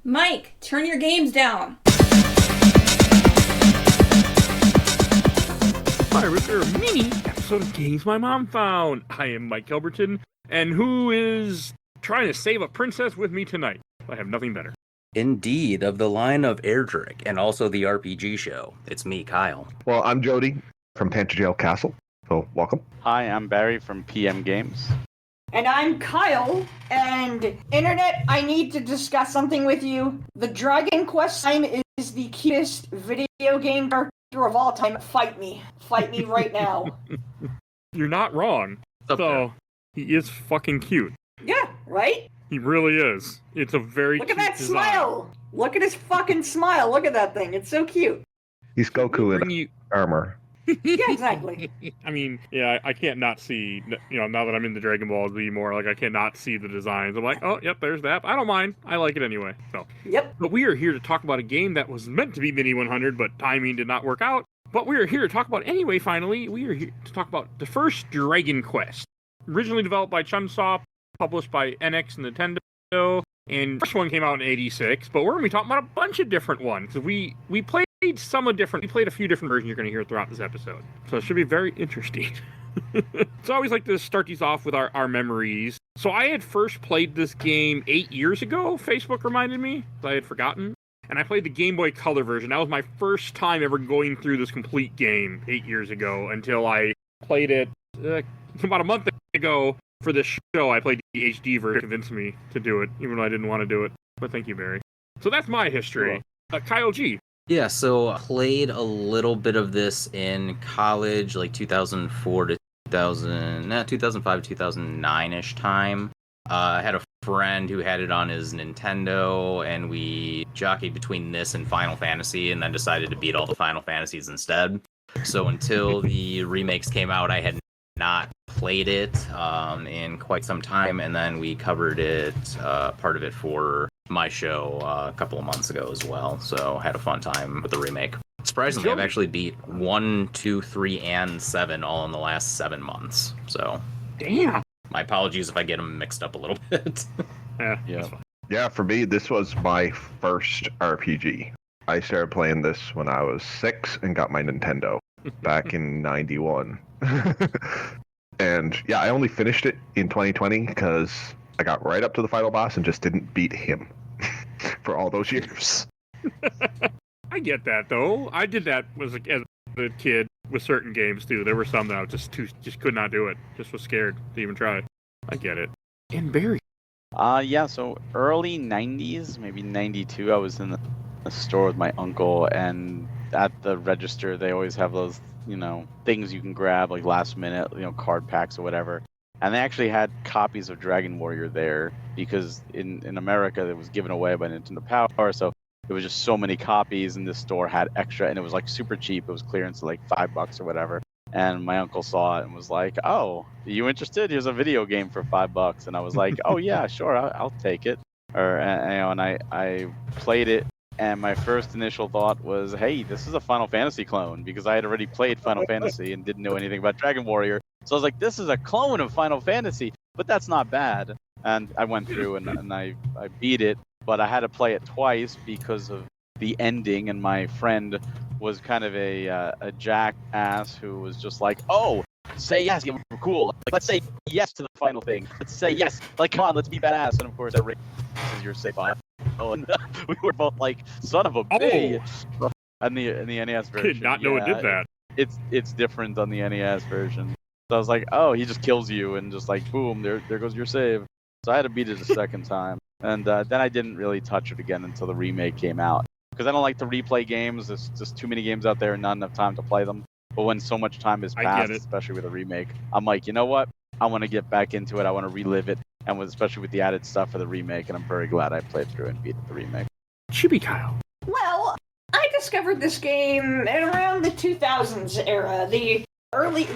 Mike, turn your games down. Hi, with your mini episode of Games My Mom Found. I am Mike Albertin, and who is trying to save a princess with me tonight? I have nothing better. Indeed, of the line of Airdrick, and also the RPG show. It's me, Kyle. Well, I'm Jody from Tangerjail Castle, so welcome. Hi, I'm Barry from PM Games. And I'm Kyle, and Internet, I need to discuss something with you. The Dragon Quest time is the cutest video game character of all time. Fight me. Fight me right now. You're not wrong. So, he is fucking cute. Yeah, right? He really is. It's a very Look cute at that design. smile! Look at his fucking smile. Look at that thing. It's so cute. He's Goku in armor. Yeah, exactly. I mean, yeah, I can't not see, now that I'm in the Dragon Ball Z more, I can't not see the designs. I'm like, oh, yep, there's that. I don't mind. I like it anyway. So. Yep. But we are here to talk about a game that was meant to be Mini 100, but timing did not work out. But we are here to talk about anyway, finally. We are here to talk about the first Dragon Quest. Originally developed by Chunsoft, published by NX and Nintendo, and the first one came out in 86, but we're going to be talking about a bunch of different ones. We played we played a few different versions you're going to hear throughout this episode. So it should be very interesting. So I always like to start these off with our memories. So I had first played this game 8 years ago, Facebook reminded me. I had forgotten. And I played the Game Boy Color version. That was my first time ever going through this complete game 8 years ago until I played it about a month ago for this show. I played the HD version. It convinced me to do it, even though I didn't want to do it. But thank you, Barry. So that's my history. Kyle G. Yeah, so I played a little bit of this in college, like 2004 to 2005 to 2009-ish time. I had a friend who had it on his Nintendo, and we jockeyed between this and Final Fantasy, and then decided to beat all the Final Fantasies instead. So until the remakes came out, I had not played it in quite some time, and then we covered it, part of it for my show a couple of months ago as well, so had a fun time with the remake. Surprisingly, I've actually beat 1, 2, 3, and 7 all in the last 7 months, so... Damn! My apologies if I get them mixed up a little bit. Yeah. Yeah, for me, this was my first RPG. I started playing this when I was 6 and got my Nintendo back in 91. And yeah, I only finished it in 2020 because I got right up to the final boss and just didn't beat him for all those years. I get that, though. I did that as a kid with certain games, too. There were some that I just could not do it. Just was scared to even try it. I get it. And Barry. Yeah, so early 90s, maybe 92, I was in a store with my uncle, and at the register, they always have those, things you can grab, like last minute, card packs or whatever. And they actually had copies of Dragon Warrior there, because in America, it was given away by Nintendo Power, so it was just so many copies, and this store had extra, and it was like super cheap. It was clearance at like $5 or whatever. And my uncle saw it and was like, "Oh, you interested? Here's a video game for $5." And I was like, "Oh yeah, sure, I'll take it." And I played it, and my first initial thought was, "Hey, this is a Final Fantasy clone," because I had already played Final Fantasy and didn't know anything about Dragon Warrior. So I was like, "This is a clone of Final Fantasy," but that's not bad. And I went through and I beat it, but I had to play it twice because of the ending, and my friend was kind of a jackass who was just like, "Oh, say yes, you're cool. Like, let's say yes to the final thing. Let's say yes. Like, come on, let's be badass." And of course, this is your safe on. And we were both like, "Son of a bitch!" And the NES version. Did not know it did that. It's different on the NES version. So I was like, "Oh, he just kills you and just like boom, there goes your save." So I had to beat it a second time, and then I didn't really touch it again until the remake came out. Because I don't like to replay games. There's just too many games out there and not enough time to play them. But when so much time has passed, especially with a remake, I'm like, you know what? I want to get back into it. I want to relive it, and especially with the added stuff for the remake. And I'm very glad I played through and beat the remake. Chibi Kyle. Well, I discovered this game at around the 2000s era, the late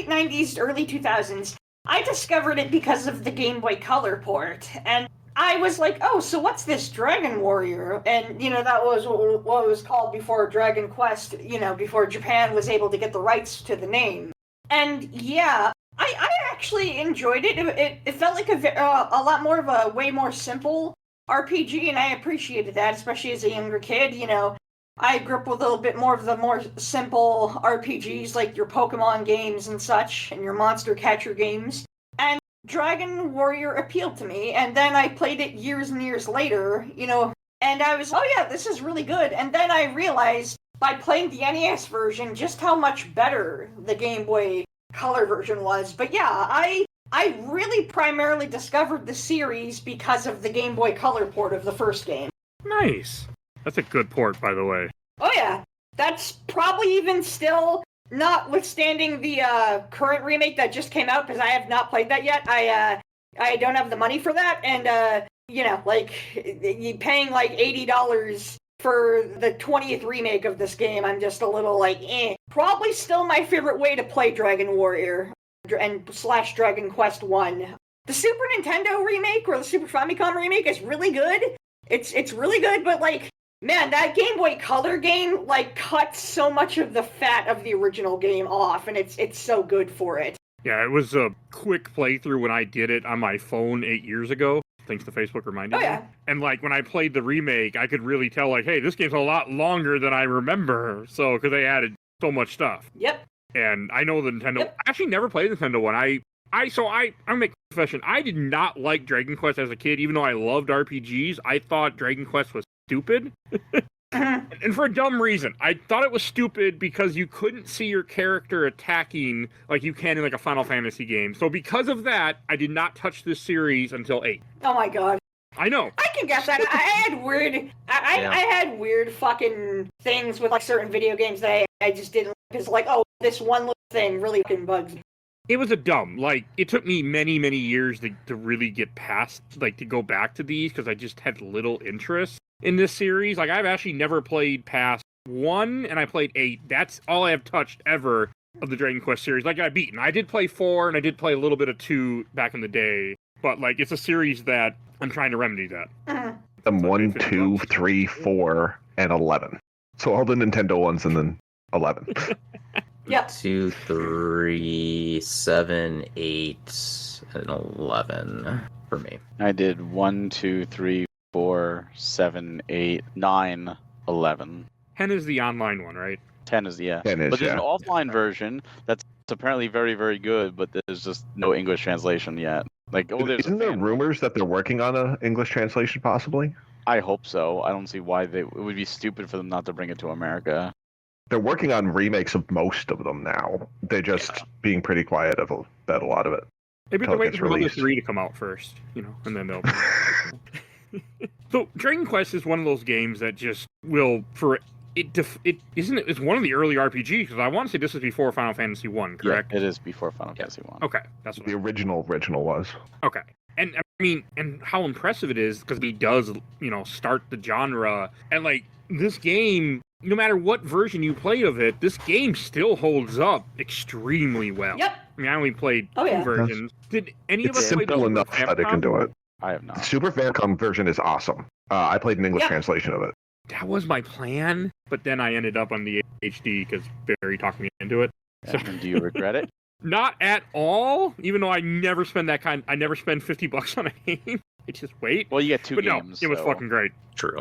90s, early 2000s. I discovered it because of the Game Boy Color port, and I was like, "Oh, so what's this Dragon Warrior?" And, that was what it was called before Dragon Quest, before Japan was able to get the rights to the name. And, yeah, I actually enjoyed it. It felt like a lot more of a way more simple RPG, and I appreciated that, especially as a younger kid. You know, I grew up with a little bit more of the more simple RPGs like your Pokemon games and such, and your Monster Catcher games. And Dragon Warrior appealed to me, and then I played it years and years later, you know, and I was, oh yeah, this is really good. And then I realized by playing the NES version just how much better the Game Boy Color version was. But yeah, I really primarily discovered the series because of the Game Boy Color port of the first game. Nice. That's a good port, by the way. Oh yeah, that's probably even still, notwithstanding the current remake that just came out, because I have not played that yet. I don't have the money for that, and you know, like, you paying like $80 for the 20th remake of this game, I'm just a little like, eh. Probably still my favorite way to play Dragon Warrior and / Dragon Quest 1. The Super Nintendo remake or the Super Famicom remake is really good. It's really good, but like, man, that Game Boy Color game like cuts so much of the fat of the original game off, and it's so good for it. Yeah, it was a quick playthrough when I did it on my phone 8 years ago. Thanks to Facebook reminding me. And like when I played the remake, I could really tell like, hey, this game's a lot longer than I remember. So because they added so much stuff. Yep. And I know the Nintendo. Yep. I actually never played the Nintendo one. I'm make a confession. I did not like Dragon Quest as a kid, even though I loved RPGs. I thought Dragon Quest was stupid. And for a dumb reason. I thought it was stupid because you couldn't see your character attacking like you can in like a Final Fantasy game. So because of that, I did not touch this series until 8. Oh my god. I know. I can guess that. I had weird fucking things with like certain video games that I just didn't, because like, oh, this one little thing really fucking bugs me. It was a dumb, like, it took me many, many years to really get past, like, to go back to these, because I just had little interest in this series. Like, I've actually never played past 1, and I played 8. That's all I have touched ever of the Dragon Quest series. Like, I beaten. I did play 4, and I did play a little bit of 2 back in the day, but, like, it's a series that I'm trying to remedy that. Them 1, 2, 3, 4, and 11. So all the Nintendo ones and then 11. Yep. 2, 3, 7, 8, and 11 for me. I did 1, 2, 3, 4, 7, 8, 9, 11. 10 is the online one, right? 10 is, yeah. 10 is, but there's yeah. an offline version that's apparently very, very good, but there's just no English translation yet. Like, oh, there's Isn't there rumors that they're working on an English translation, possibly? I hope so. I don't see why it would be stupid for them not to bring it to America. They're working on remakes of most of them now. They're just being pretty quiet about a lot of it. Maybe Until they're it waiting gets for Mother released. 3 to come out first, you know, and then they'll... So, Dragon Quest is one of those games that just will, it's one of the early RPGs, because I want to say this is before Final Fantasy 1, correct? Yeah, it is before Final Fantasy 1. Okay, that's what The original was. Okay. And, I mean, and how impressive it is, because he does, you know, start the genre, and, like, this game... No matter what version you play of it, this game still holds up extremely well. Yep. I mean, I only played 2 versions. Did any of It's us play the simple Super enough that it can Famicom? do it. I have not. The Super Famicom version is awesome. I played an English Yeah. translation of it. That was my plan, but then I ended up on the HD because Barry talked me into it. So, And do you regret it? not at all, even though I never spend $50 on a game. I just wait. Well, you get 2 But no, games. it was so- fucking great. True.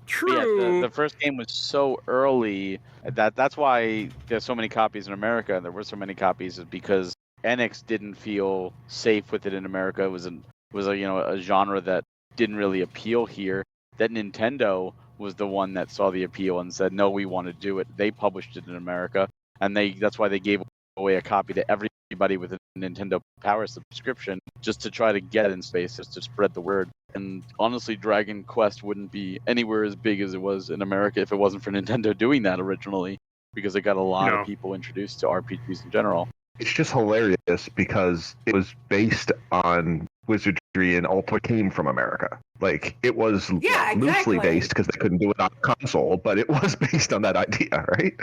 True. Yeah, the first game was so early that's why there's so many copies in America, and there were so many copies is because Enix didn't feel safe with it in America. It was a genre that didn't really appeal here. That Nintendo was the one that saw the appeal and said, no, we want to do it. They published it in America, and that's why they gave away a copy to everybody with a Nintendo Power subscription, just to try to get it in space, just to spread the word. And honestly, Dragon Quest wouldn't be anywhere as big as it was in America if it wasn't for Nintendo doing that originally, because it got a lot No. of people introduced to RPGs in general. It's just hilarious because it was based on wizardry and Ultima came from America. Like, it was Yeah, loosely exactly. based because they couldn't do it on console, but it was based on that idea, right?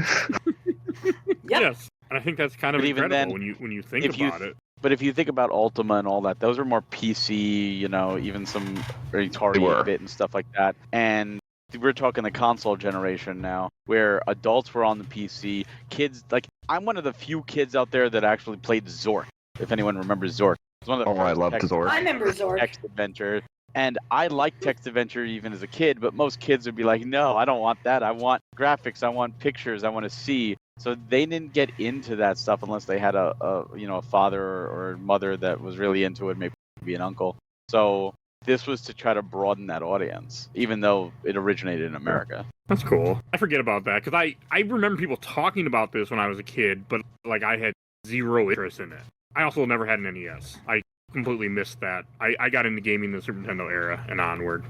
Yep. Yes. And I think that's kind of But even incredible then, when you think if you about it. But if you think about Ultima and all that, those are more PC, even some Atari They were. 8-bit and stuff like that. And we're talking the console generation now, where adults were on the PC. Kids, like, I'm one of the few kids out there that actually played Zork, if anyone remembers Zork. It was one of the Oh, I first loved text- Zork. I remember Zork. text adventure And I like text adventure even as a kid, but most kids would be like, no, I don't want that. I want graphics. I want pictures. I want to see. So they didn't get into that stuff unless they had a father or mother that was really into it, maybe an uncle. So this was to try to broaden that audience, even though it originated in America. That's cool. I forget about that because I remember people talking about this when I was a kid, but like I had zero interest in it. I also never had an NES. I completely missed that. I got into gaming in the Super Nintendo era and onward.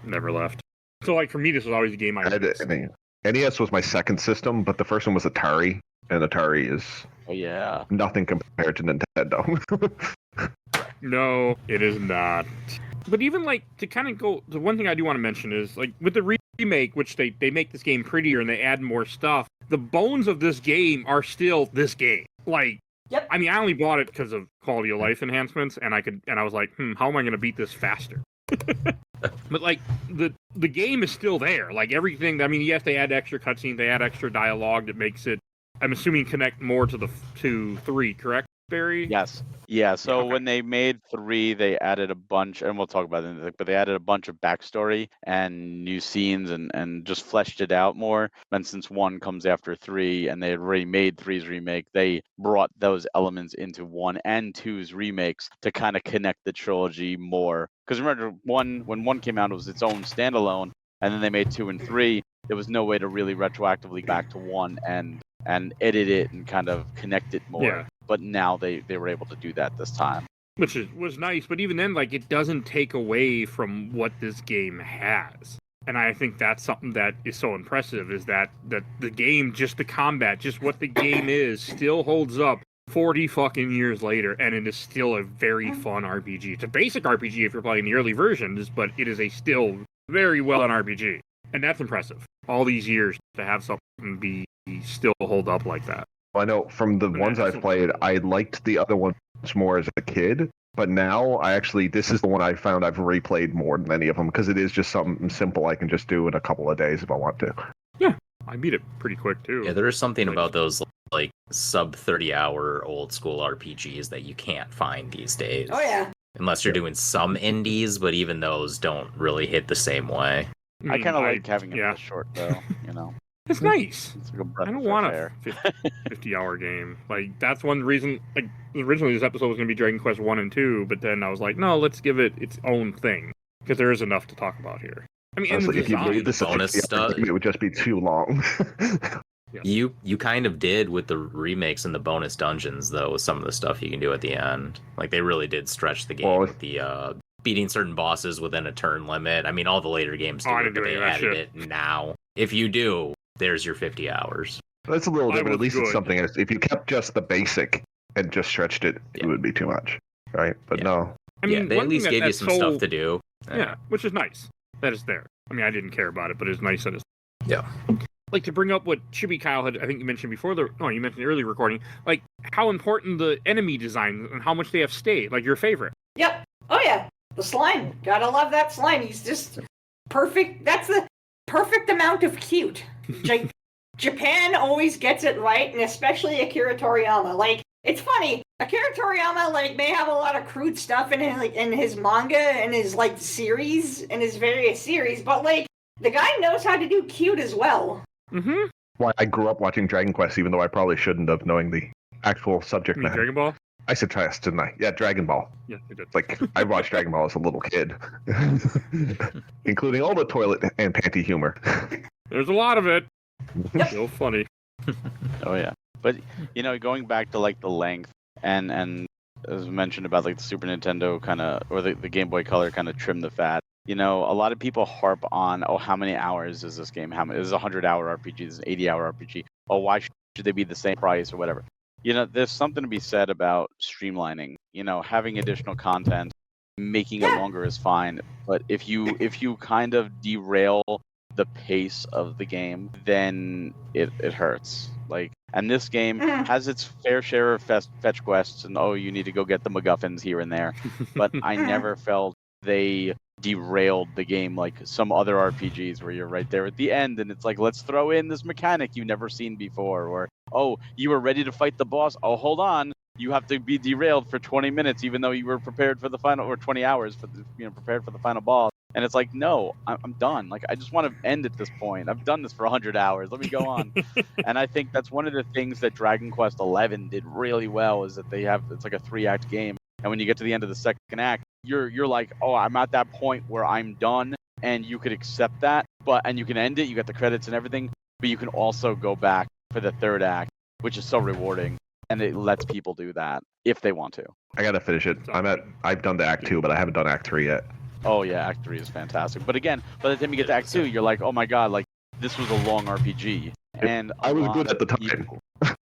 Never left. So like for me, this was always a game I missed. NES was my second system, but the first one was Atari, and Atari is nothing compared to Nintendo. No, it is not. But even like to kind of go, the one thing I do want to mention is like with the remake, which they make this game prettier and they add more stuff. The bones of this game are still this game. Like, Yep. I mean, I only bought it because of quality of life enhancements, and I was like, how am I going to beat this faster? But like the game is still there. Like everything. I mean, yes, they add extra cutscenes, they add extra dialogue that makes it, I'm assuming, connect more to 3. Correct, Barry? Yes. Yeah. So okay. when they made 3, they added a bunch, and we'll talk about it, but they added a bunch of backstory and new scenes and just fleshed it out more. And since 1 comes after 3, and they had already made 3's remake, they brought those elements into 1 and 2's remakes to kind of connect the trilogy more. Because remember, when 1 came out, it was its own standalone, and then they made 2 and 3. There was no way to really retroactively go back to 1 and edit it and kind of connect it more. Yeah. But now they were able to do that this time. Which was nice, but even then, like, it doesn't take away from what this game has. And I think that's something that is so impressive, is that the game, just the combat, just what the game is, still holds up 40 fucking years later, and it is still a very fun RPG. It's a basic RPG if you're playing the early versions, but it is a still very well done RPG. And that's impressive. All these years to have something be still hold up like that. I know from the ones I've played, I liked the other ones more as a kid, but now this is the one I found I've replayed more than any of them because it is just something simple I can just do in a couple of days if I want to. Yeah, I beat it pretty quick too. Yeah, there is something about those like sub 30-hour old school RPGs that you can't find these days. Oh yeah. Unless you're doing some indies, but even those don't really hit the same way. I kind of like having it this short though, It's nice. It's like a breath I don't of want fresh a 50-hour game. Like, that's one reason, like, originally this episode was going to be Dragon Quest 1 and 2, but then I was like, no, let's give it its own thing, because there is enough to talk about here. I mean, honestly, if you made this bonus stuff, it would just be too long. You kind of did with the remakes and the bonus dungeons, though, with some of the stuff you can do at the end. Like, they really did stretch the game with the beating certain bosses within a turn limit. I mean, all the later games do it, but they added it now. If you do, there's your 50 hours. That's a little different. At least it's something. If you kept just the basic and just stretched it, it would be too much, right? But no. I mean, they at least gave you some stuff to do. Yeah, which is nice. That is there. I mean, I didn't care about it, but it's nice that it's there. Yeah. Like, to bring up what Chibi Kyle had, I think you mentioned before, you mentioned the early recording, like, how important the enemy design and how much they have stayed, like, your favorite. Yep. Oh yeah. The slime. Gotta love that slime. He's just perfect. That's the perfect amount of cute. Japan always gets it right, and especially Akira Toriyama. Like, it's funny. Akira Toriyama, like, may have a lot of crude stuff in his manga and his, like, series, and his various series, but, like, the guy knows how to do cute as well. Mm-hmm. Well, I grew up watching Dragon Quest, even though I probably shouldn't have, knowing the actual subject matter. Dragon Ball? I said Trias, didn't I? Yeah, Dragon Ball. Yeah, you did. Like, I watched Dragon Ball as a little kid. Including all the toilet and panty humor. There's a lot of it. Yep. So funny. Oh, yeah. But, going back to, like, the length, and as mentioned about, like, the Super Nintendo kind of, or the Game Boy Color kind of trimmed the fat. A lot of people harp on, how many hours is this game? This is a 100-hour RPG. This is an 80-hour RPG. Oh, why should they be the same price or whatever? There's something to be said about streamlining. Having additional content, making it longer is fine. But if you kind of derail the pace of the game, then it hurts. Like, and this game has its fair share of fetch quests, and you need to go get the MacGuffins here and there. But I never felt they derailed the game like some other RPGs where you're right there at the end and it's like, let's throw in this mechanic you've never seen before, or you were ready to fight the boss, hold on, you have to be derailed for 20 minutes, even though you were prepared for the final, or 20 hours for the, prepared for the final boss. And it's like, no, I'm done. Like, I just want to end at this point. I've done this for 100 hours. Let me go on. And I think that's one of the things that Dragon Quest XI did really well, is that it's like a 3-act game. And when you get to the end of the second act, you're like, oh, I'm at that point where I'm done, and you could accept that, and you can end it. You got the credits and everything, but you can also go back for the third act, which is so rewarding, and it lets people do that if they want to. I gotta finish it. I've done the Act 2, but I haven't done Act 3 yet. Oh yeah, Act 3 is fantastic. But again, by the time you get to Act 2, you're like, oh my god, like this was a long RPG. And I was good at the time.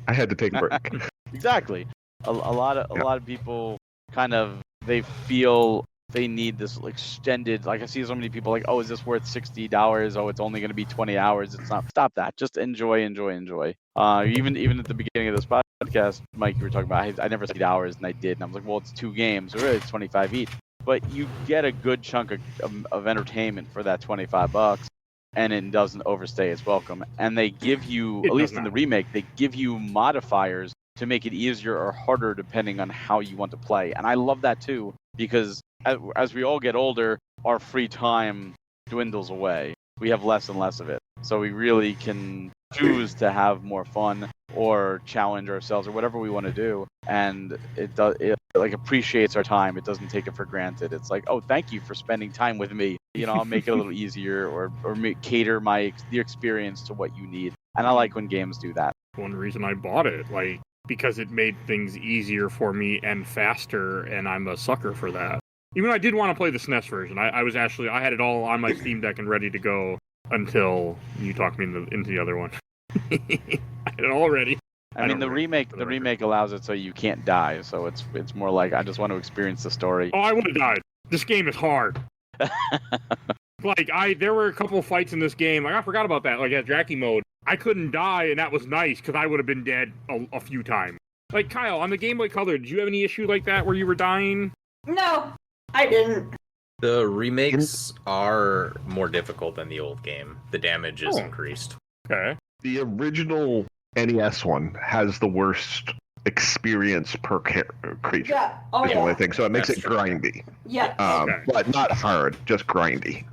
I had to take a break. Exactly. A lot of people kind of, they feel they need this extended, like I see so many people like, oh, is this worth $60? Oh, it's only going to be 20 hours. It's not. Stop that. Just enjoy. Even at the beginning of this podcast, Mike, you were talking about, I never said hours, and I did. And I was like, well, it's 2 games. Really, it's 25 each. But you get a good chunk of entertainment for that $25, and it doesn't overstay its welcome. And they give you, at least in the remake, they give you modifiers to make it easier or harder depending on how you want to play. And I love that too, because as we all get older, our free time dwindles away. We have less and less of it. So we really can choose to have more fun or challenge ourselves or whatever we want to do. And it appreciates our time. It doesn't take it for granted. It's like, oh, thank you for spending time with me. I'll make it a little easier or cater the experience to what you need. And I like when games do that. One reason I bought it, because it made things easier for me and faster, and I'm a sucker for that. Even though I did want to play the SNES version, I had it all on my Steam Deck and ready to go until you talked me into the other one. I had it all ready. I mean, the remake allows it so you can't die, so it's more like, I just want to experience the story. Oh, I would have died. This game is hard. There were a couple of fights in this game. I forgot about that. At Jackie mode, I couldn't die, and that was nice because I would have been dead a few times. Kyle, on the Game Boy Color, did you have any issue like that where you were dying? No, I didn't. The remakes are more difficult than the old game. The damage is increased. Okay. The original NES one has the worst experience per creature. Yeah. Oh, is yeah. what I think. So it makes That's it true. grindy. Yeah. But not hard, just grindy.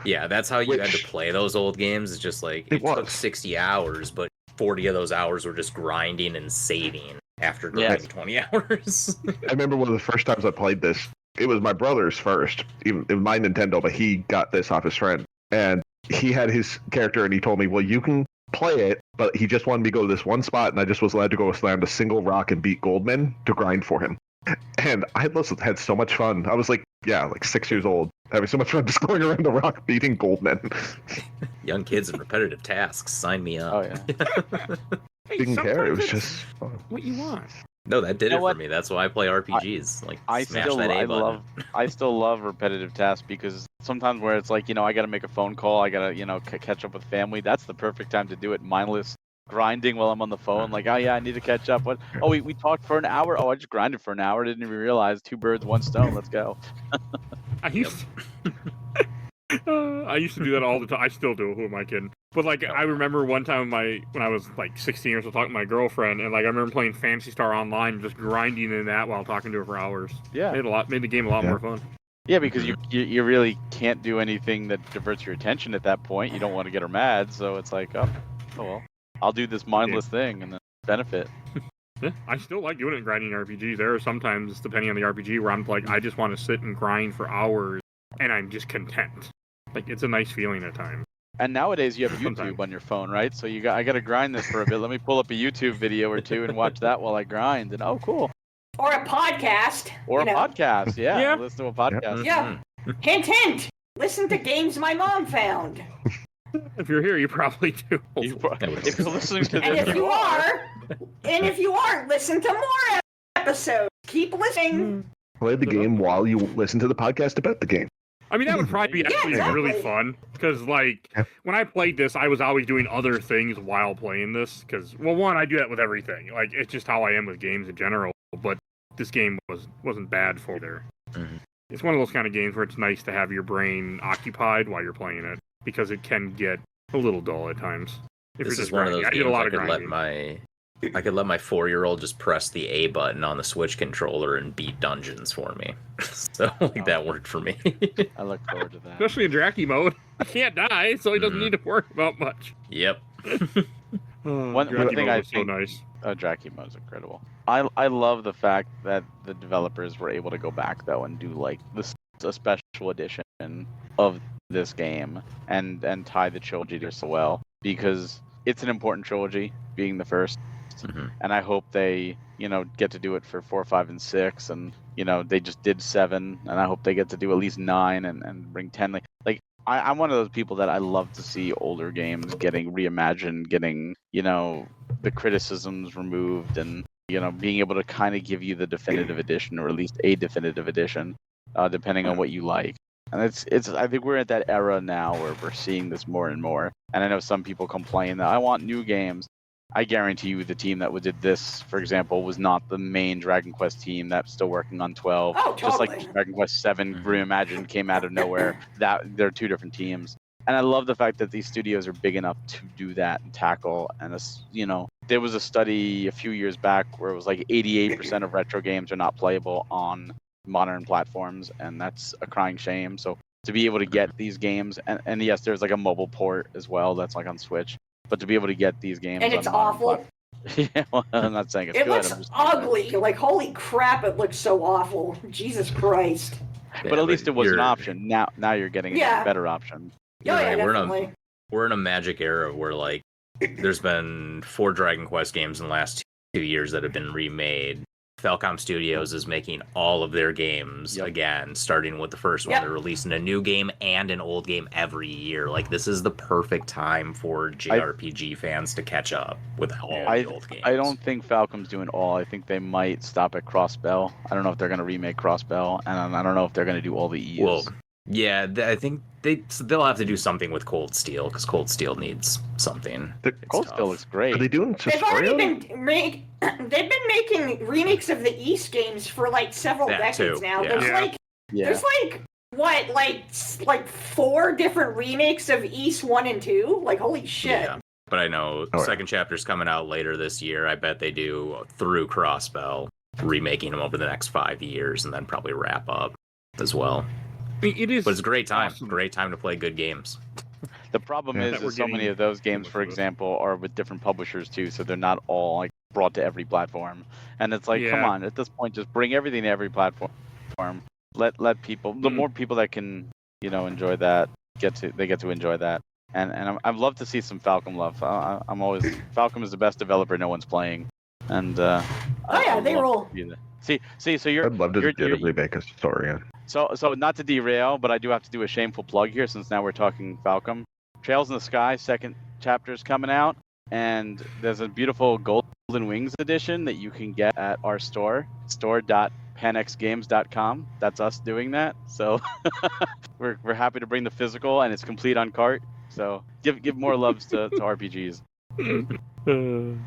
Yeah, that's how you had to play those old games. It's just it took 60 hours, but 40 of those hours were just grinding and saving after grinding 20 hours. I remember one of the first times I played this, it was my brother's first, even my Nintendo, but he got this off his friend. And he had his character, and he told me, well, you can play it, but he just wanted me to go to this one spot, and I just was allowed to go slam a single rock and beat Goldman to grind for him. And I had so much fun. I was 6 years old, having so much fun just going around the rock beating Goldman. Young kids and repetitive tasks, sign me up. Oh yeah. Didn't care. It was just fun. What you want. No, that did it what? for me. That's why I play RPGs. I still love repetitive tasks, because sometimes where it's I got to make a phone call, I got to catch up with family. That's the perfect time to do it. Mindless grinding while I'm on the phone. Oh yeah, I need to catch up. What? Oh, we talked for an hour. Oh, I just grinded for an hour. Didn't even realize 2 birds, 1 stone. Let's go. I used to do that all the time. I still do. Who am I kidding? But I remember one time when I was 16 or so, talking to my girlfriend, and I remember playing Phantasy Star Online, and just grinding in that while talking to her for hours. Yeah, made the game a lot more fun. Yeah, because you really can't do anything that diverts your attention at that point. You don't want to get her mad, so it's oh well, I'll do this mindless thing and then benefit. Yeah, I still like doing it in grinding RPGs. There are sometimes, depending on the RPG, where I'm I just want to sit and grind for hours, and I'm just content. It's a nice feeling at times. And nowadays you have YouTube Sometimes. on your phone, right? So I got to grind this for a bit. Let me pull up a YouTube video or 2 and watch that while I grind. And oh, cool. Or a podcast. Or a podcast, yeah. Yeah. Listen to a podcast. Yeah. Hint, hint. Listen to games my mom found. If you're here, you probably do. If you're listening to And this, if you aren't, listen to more episodes. Keep listening. Play the game while you listen to the podcast about the game. I mean, that would probably be actually really fun, because, when I played this, I was always doing other things while playing this, because, well, one, I do that with everything. It's just how I am with games in general, but this game wasn't bad for there. Mm-hmm. It's one of those kind of games where it's nice to have your brain occupied while you're playing it, because it can get a little dull at times. This is one of those games I could let I could let my 4-year-old just press the A button on the Switch controller and beat dungeons for me. So that worked for me. I look forward to that. Especially in Draki mode. He can't die, so he doesn't need to worry about much. Yep. One Draki thing mode I was so think nice. Draki mode is incredible. I love the fact that the developers were able to go back though and do like a special edition of this game and tie the trilogy to so well, because it's an important trilogy, being the first. And I hope they, get to do it for 4, 5, and 6, and they just did 7, and I hope they get to do at least 9 and bring 10. Like I'm one of those people that I love to see older games getting reimagined, getting the criticisms removed, and being able to kind of give you the definitive edition, or at least a definitive edition, depending on what you like. And it's I think we're at that era now where we're seeing this more and more. And I know some people complain that I want new games. I guarantee you the team that did this, for example, was not the main Dragon Quest team that's still working on 12. Oh, totally. Just like Dragon Quest 7 Reimagined came out of nowhere. They're two different teams. And I love the fact that these studios are big enough to do that and tackle. And there was a study a few years back where it was like 88% of retro games are not playable on modern platforms, and that's a crying shame. So to be able to get these games, and yes, there's like a mobile port as well that's like on Switch. But to be able to get these games, And it's on awful. yeah, well, I'm not saying it's It good. looks I'm just ugly. Like, holy crap, it looks so awful. Jesus Christ. But at least it was an option. Now you're getting a better option. Yeah, Right, definitely. we're in a magic era where like there's been 4 Dragon Quest games in the last 2 years that have been remade. Falcom Studios is making all of their games again, starting with the first one. They're releasing a new game and an old game every year. Like, this is the perfect time for JRPG fans to catch up with all the old games. I don't think Falcom's doing all. I think they might stop at Crossbell. I don't know if they're going to remake Crossbell, and I don't know if they're going to do all the EUs. Well, yeah, I think they'll have to do something with Cold Steel, because Cold Steel needs something. Cold Steel looks great. Are they doing They've already Suspiria? they've been making remakes of the East games for like several That decades too, now. yeah. There's like 4 different remakes of East 1 and 2. Like, holy shit. Yeah. But I know second chapter's coming out later this year. I bet they do through Crossbell, remaking them over the next 5 years, and then probably wrap up as well. It is, but it's a great time. awesome. Great time to play good games. The problem that we're is so many getting of those games, so for much of this. example, are with different publishers too, so they're not all like brought to every platform. And it's like, come on, at this point, just bring everything to every platform. Let people, the more people that can, enjoy that, get to enjoy that. And I'd love to see some Falcom love. I'm always Falcom is the best developer no one's playing, and they roll. See, so you're. I'd love to you're- get a you're- remake of Historia. So not to derail, but I do have to do a shameful plug here since now we're talking Falcom. Trails in the Sky, second chapter is coming out, and there's a beautiful Golden Wings edition that you can get at our store.panxgames.com. That's us doing that. So we're happy to bring the physical, and it's complete on cart. So give more loves to RPGs. Some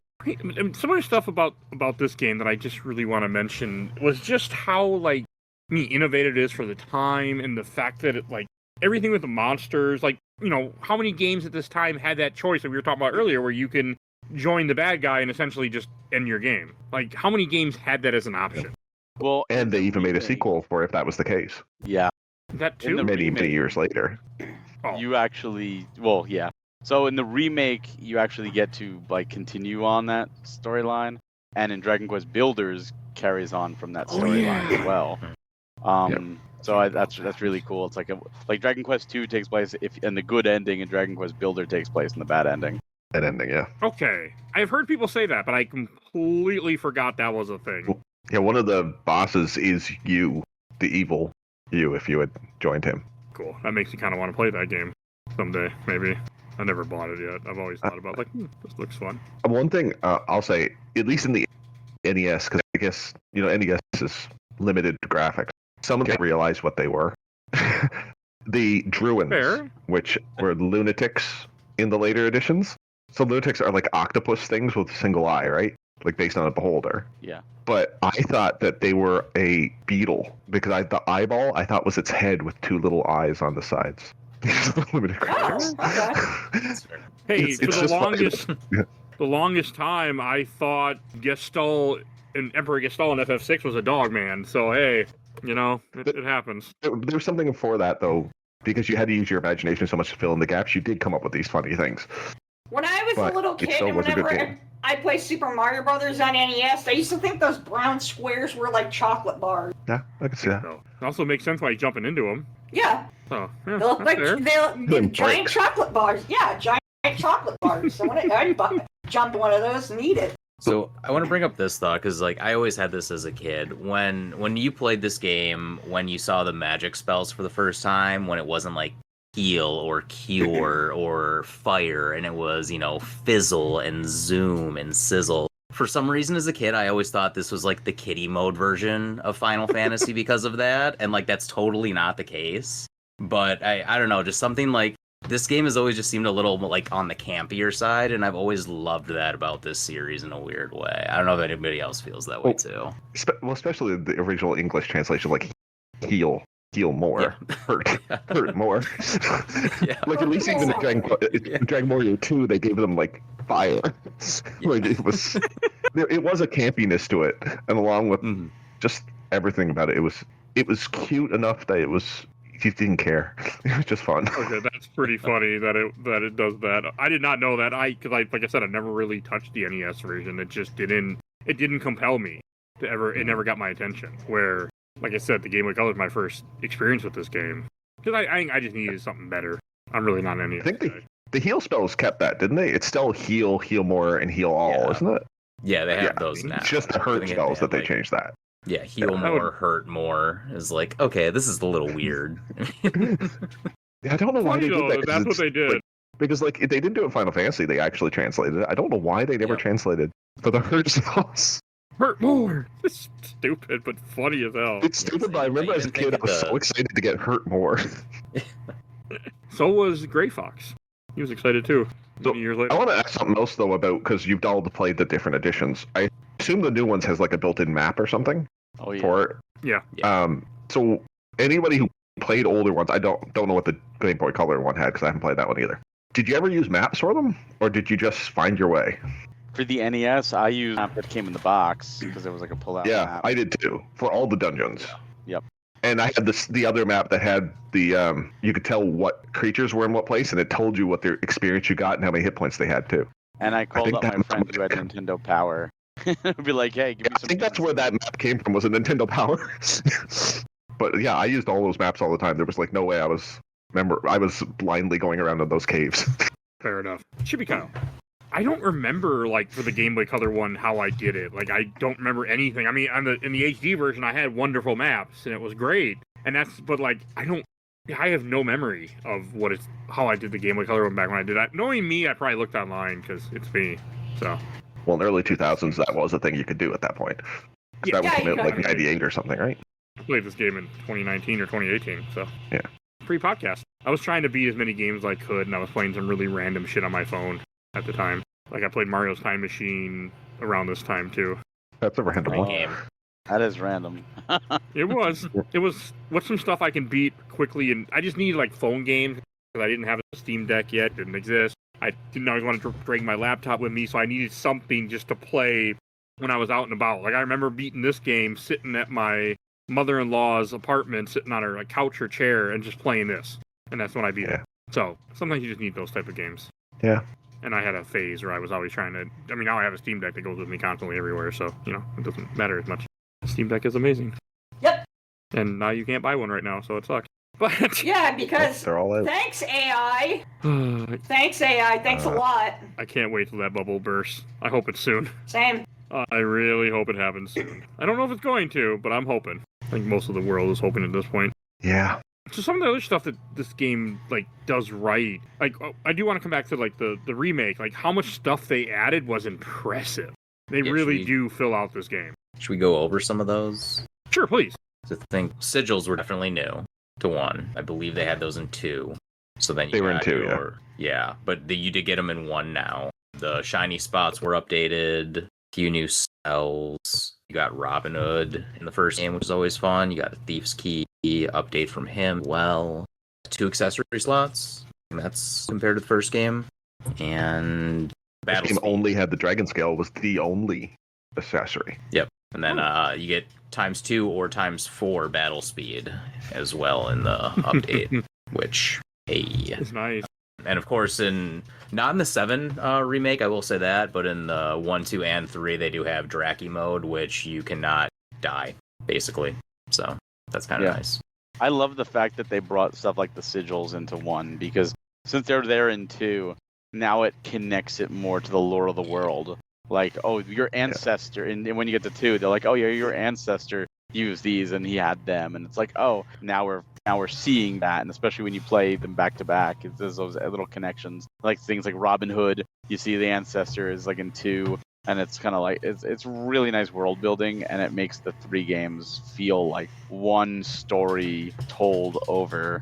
of the stuff about this game that I just really want to mention was just how innovative it is for the time, and the fact that it everything with the monsters, how many games at this time had that choice that we were talking about earlier, where you can join the bad guy and essentially just end your game. How many games had that as an option? Well, And they even made a sequel for if that was the case. Yeah. That too. Many years later. Oh. You actually, yeah. So in the remake, you actually get to continue on that storyline, and in Dragon Quest Builders carries on from that storyline as well. So that's really cool. It's like Dragon Quest 2 takes place and the good ending, and Dragon Quest Builder takes place in the bad ending. That ending, yeah. Okay, I've heard people say that, but I completely forgot that was a thing. Yeah, one of the bosses is you, the evil you, if you had joined him. Cool. That makes me kind of want to play that game someday, maybe. I never bought it yet. I've always thought about this looks fun. One thing I'll say, at least in the NES, because I guess NES is limited graphics. Someone can't realize what they were. The Druins, Fair. which were lunatics in the later editions. So lunatics are like octopus things with a single eye, right? Based on a beholder. Yeah. But I thought that they were a beetle because the eyeball I thought was its head with 2 little eyes on the sides. Limited graphics. Oh, okay. Hey, It's for the just longest, the longest time I thought Gestalt and Emperor Gestalt in FF6 was a dog man. So hey, it happens. There was something for that though, because you had to use your imagination so much to fill in the gaps. You did come up with these funny things. When I was But a little it kid, still and was a good whenever game. I played Super Mario Brothers on NES, I used to think those brown squares were like chocolate bars. Yeah, I can see that. So it also makes sense why he's jumping into them. Yeah, So they look that's like fair. they're giant bricks. chocolate bars. Yeah, giant chocolate bars. So I'd jump one of those and eat it. So I want to bring up this thought because like I always had this as a kid. When you played this game, when you saw the magic spells for the first time, when it wasn't like heal or cure or fire, and it was fizzle and zoom and sizzle. For some reason, as a kid, I always thought this was like the kiddie mode version of Final Fantasy because of that, and like that's totally not the case. But I don't know, just something like. This game has always just seemed a little like on the campier side, and I've always loved that about this series in a weird way. I don't know if anybody else feels that way too. Well, especially the original English translation, like heal more, hurt more. Yeah. Like at least even in Dragon Ball 2, they gave them like fire. Like it was a campiness to it, and along with just everything about it, it was cute enough that you didn't care. It was just fun. Okay, that's pretty funny that it does that. I did not know that. Because like I said, I never really touched the NES version. It just didn't compel me to ever. It never got my attention. Where, like I said, the Game Boy Color was my first experience with this game. Because I just needed something better. I'm really not an NES I think guy. the heal spells kept that, didn't they? It's still heal more, and heal all, Yeah. isn't it? Yeah, they have those now. It's just the I hurt think spells that they like, changed that. Yeah, heal Yeah, more, hurt more is like, okay, this is a little weird. Yeah, I don't know why Funny they though, did that. 'cause that's what it's, they did. like, because like if they didn't do it in Final Fantasy, they actually translated it. I don't know why they never Yep. translated for the hurt spells. Hurt more. It's stupid, but funny as hell. It's stupid, but I remember as a kid, I was so excited to get hurt more. So was Gray Fox. He was excited too. So, Many years later. I want to ask something else though about because you've all played the different editions. I assume the new ones has like a built-in map or something Oh yeah. for it. Yeah. So anybody who played older ones, I don't know what the Game Boy Color one had because I haven't played that one either. Did you ever use maps for them, or did you just find your way? For the NES, I used a map that came in the box because it was like a pull-out Yeah, map. I did too for all the dungeons. Yep. And I had the other map that had the you could tell what creatures were in what place, and it told you what their experience you got and how many hit points they had too. And I called think up my that friend who had Nintendo Power. I'd be like, hey, give me I some. think that's where that map came from, was a Nintendo Power. But yeah, I used all those maps all the time. There was like no way I was blindly going around in those caves. Fair enough. Should be Kyle. I don't remember, like, for the Game Boy Color one, how I did it. Like, I don't remember anything. I mean, in the HD version, I had wonderful maps, and it was great. But, like, I have no memory of how I did the Game Boy Color one back when I did that. Knowing me, I probably looked online, because it's me. So. Well, in the early 2000s, that was a thing you could do at that point. Yeah, That yeah, was you like could. 98 or something, right? I played this game in 2019 or 2018, so. Yeah. Pre-podcast. I was trying to beat as many games as I could, and I was playing some really random shit on my phone at the time. Like, I played Mario's Time Machine around this time, too. That's a random Great one. game. That is random. It was what's some stuff I can beat quickly, and I just needed, like, phone games, because I didn't have a Steam Deck yet, didn't exist. I didn't always want to drag my laptop with me, so I needed something just to play when I was out and about. Like, I remember beating this game sitting at my mother-in-law's apartment, sitting on her couch or chair, and just playing this. And that's when I beat it. So, sometimes you just need those type of games. Yeah. And I had a phase where I was always trying to... I mean, now I have a Steam Deck that goes with me constantly everywhere, so, it doesn't matter as much. The Steam Deck is amazing. Yep. And now you can't buy one right now, so it sucks. But... Yeah, because They're all out. thanks AI. Thanks AI. Thanks a lot. I can't wait till that bubble bursts. I hope it's soon. Same. I really hope it happens soon. I don't know if it's going to, but I'm hoping. I think most of the world is hoping at this point. Yeah. So some of the other stuff that this game does right, I do want to come back to the remake. Like how much stuff they added was impressive. They Yeah, really should we- do fill out this game. Should we go over some of those? Sure, please. To think sigils were definitely new to 1. I believe they had those in 2. So then you They were in got 2, yeah, but you did get them in 1 now. The shiny spots were updated. Few new spells. You got Robin Hood in the first game, which is always fun. You got a Thief's Key update from him. Well, 2 accessory slots. And that's compared to the first game. And battle This game speed. only had the dragon scale, was the only accessory. And then you get ×2 or ×4 battle speed as well in the update, which, hey. It's nice. And of course, not in the 7 remake, I will say that, but in the 1, 2, and 3, they do have Draki mode, which you cannot die, basically. So that's kind of nice. I love the fact that they brought stuff like the sigils into 1, because since they're there in 2, now it connects it more to the lore of the world. Like, oh, your ancestor, and when you get to 2, they're like, oh yeah, your ancestor used these and he had them, and it's like, oh, now we're seeing that, and especially when you play them back to back, there's those little connections, like things like Robin Hood. You see the ancestor is like in 2, and it's kind of like it's really nice world building, and it makes the 3 games feel like one story told over,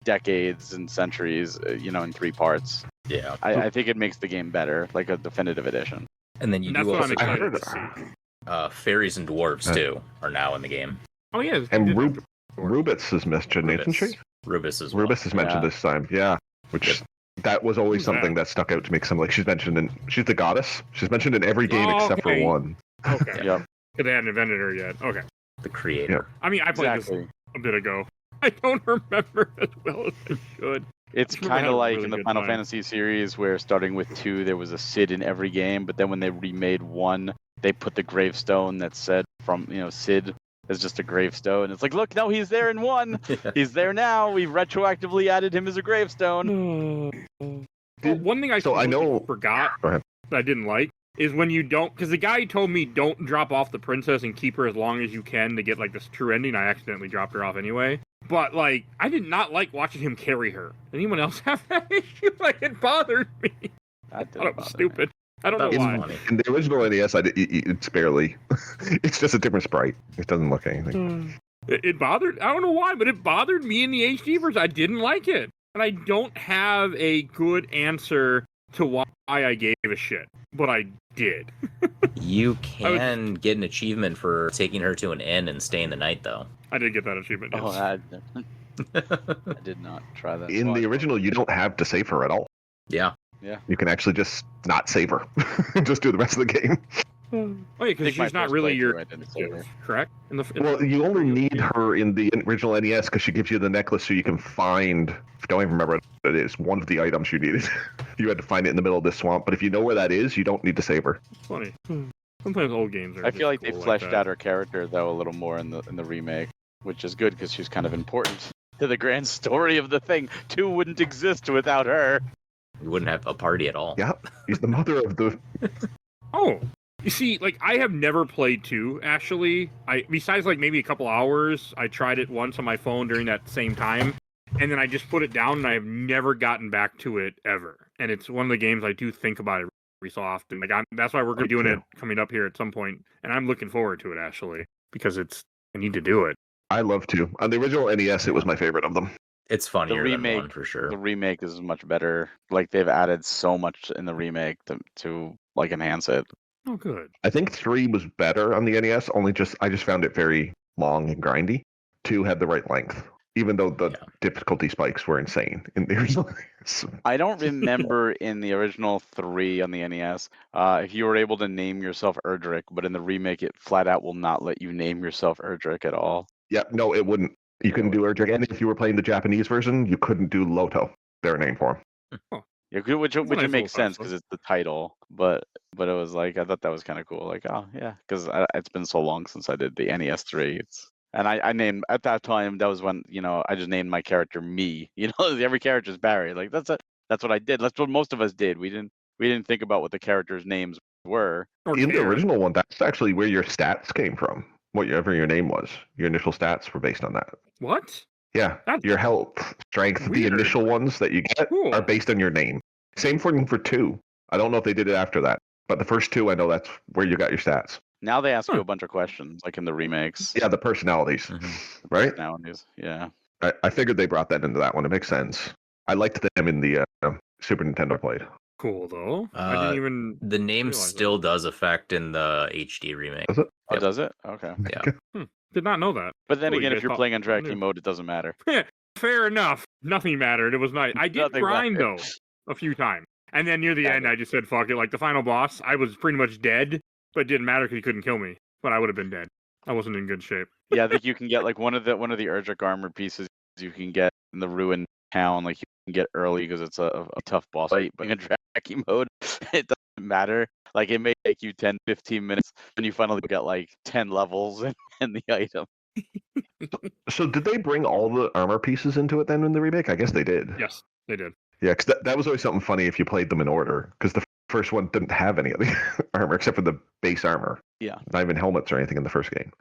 decades and centuries, in 3 parts. Yeah. I think it makes the game better, like a definitive edition. And then you That's do what I'm also excited get to see. fairies and dwarves, too, are now in the game. Oh, yeah. And they did Rubis is mentioned, isn't she? Rubis as well. Rubis is mentioned this time, yeah. Which that was always Who's something that stuck out to me. Because like she's the goddess. She's mentioned in every game except for okay. 1. Okay. Yep. They hadn't invented her yet. Okay. The creator. I mean, I played this a bit ago. I don't remember as well as I should. It's I remember kind I had of a like really in the good Final time. Fantasy series, where starting with 2, there was a Cid in every game, but then when they remade 1, they put the gravestone that said from Cid as just a gravestone. It's like, look, no, he's there in 1. He's there now. We've retroactively added him as a gravestone. Well, one thing I forgot Go ahead. that I didn't like is when you don't, because the guy told me don't drop off the princess and keep her as long as you can to get like this true ending. I accidentally dropped her off anyway. But like, I did not like watching him carry her. Anyone else have that issue? Like, it bothered me. That I didn't thought it was bother me. stupid. I don't know That was why. funny. In the original NES, it's barely. It's just a different sprite. It doesn't look anything. It bothered. I don't know why, but it bothered me in the HD version. I didn't like it, and I don't have a good answer to why I gave a shit, but I did. You can get an achievement for taking her to an inn and staying the night, though. I did get that achievement. Oh, Yes. I did not try that. In the original, you don't have to save her at all. Yeah. You can actually just not save her. Just do the rest of the game. Oh yeah, because think my she's not first really playthrough, your I didn't save her. correct. Well, you only need her in the original NES because she gives you the necklace so you can find, I don't even remember what it is, one of the items you needed. You had to find it in the middle of this swamp, but if you know where that is, you don't need to save her. It's funny. Sometimes old games are. I feel like just they cool fleshed that. out her character though a little more in the remake, which is good because she's kind of important to the grand story of the thing. 2 wouldn't exist without her. We wouldn't have a party at all. Yeah, he's the mother of the... Oh, you see, like I have never played 2. Actually, besides like maybe a couple hours, I tried it once on my phone during that same time, and then I just put it down, and I have never gotten back to it ever. And it's one of the games I do think about it every so often. Like that's why we're going to be doing it coming up here at some point, and I'm looking forward to it actually because I need to do it. I love 2. On the original NES, it was my favorite of them. It's funnier remake- than 1 for sure. The remake is much better. Like they've added so much in the remake to like enhance it. Oh, good. I think 3 was better on the NES, I just found it very long and grindy. 2 had the right length, even though the difficulty spikes were insane in the original NES. I don't remember in the original 3 on the NES if you were able to name yourself Erdrick, but in the remake it flat out will not let you name yourself Erdrick at all. Yeah, no, it wouldn't. You couldn't do Erdrick, and if you were playing the Japanese version, you couldn't do Loto, their name for him. Yeah, which That's a nice it makes little sense because it's the title, but it was like I thought that was kind of cool. Like, oh yeah, because it's been so long since I did the NES 3. And I named at that time, that was when I just named my character me. Every character's Barry. Like that's what I did. That's what most of us did. We didn't think about what the characters' names were. Or In the care. original one, that's actually where your stats came from. Whatever your name was, your initial stats were based on that. What? Yeah, That's your health, strength, weird. the initial ones that you get Cool. are based on your name. Same for 2. I don't know if they did it after that, but the first 2, I know that's where you got your stats. Now they ask you a bunch of questions, like in the remakes. Yeah, the personalities, right? Nowadays, yeah. I figured they brought that into that one. It makes sense. I liked them in the Super Nintendo played. Cool though. I didn't even. The name realize still does affect in the HD remake. Does it? Oh, does it? Okay. Yeah. Did not know that. But then Cool, again, you if guys you're thought- playing on I Draki knew. mode, it doesn't matter. Fair enough. Nothing mattered. It was nice. I did Nothing grind mattered. though a few times, And then near the end, I just said, fuck it. Like, the final boss, I was pretty much dead, but it didn't matter because he couldn't kill me. But I would have been dead. I wasn't in good shape. Yeah, I think you can get like one of the Urgic armor pieces you can get in the ruined town. Like you can get early because it's a tough boss fight. But in Draki mode, it doesn't matter. Like it may take you 10, 15 minutes, and you finally get like 10 levels in the item. So did they bring all the armor pieces into it then in the remake? I guess they did. Yes, they did. Yeah, because that was always something funny if you played them in order, because the first one didn't have any of the armor except for the base armor. Yeah. Not even helmets or anything in the first game.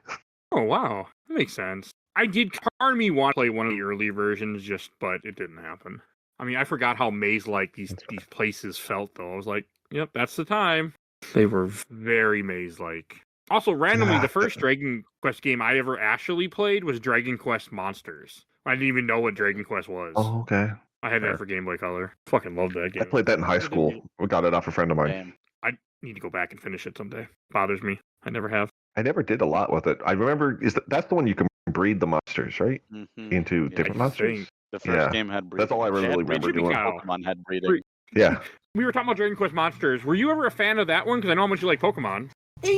Oh, wow. That makes sense. I did part of me want to play one of the early versions, but it didn't happen. I mean, I forgot how maze-like these places felt, though. I was like, yep, that's the time. They were very maze-like. Also, randomly, the first Dragon Quest game I ever actually played was Dragon Quest Monsters. I didn't even know what Dragon Quest was. Oh, okay. I had that for Game Boy Color. Fucking loved that game. I played that in high school. We got it off a friend of mine. Damn. I need to go back and finish it someday. Bothers me. I never have. I never did a lot with it. I remember that's the one you can breed the monsters, right? Mm-hmm. Into Yeah, different I monsters. think. The first game had breeding. That's all I They had really breeding. remember doing. Cow. Pokemon had breeding. Yeah. We were talking about Dragon Quest Monsters. Were you ever a fan of that one? Because I know how much you like Pokemon. Yeah,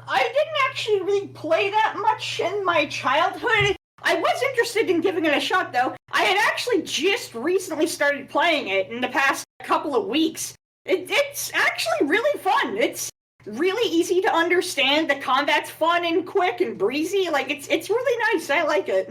I didn't actually really play that much in my childhood. I was interested in giving it a shot, though. I had actually just recently started playing it in the past couple of weeks. It's actually really fun. It's really easy to understand. The combat's fun and quick and breezy. Like, it's really nice. I like it.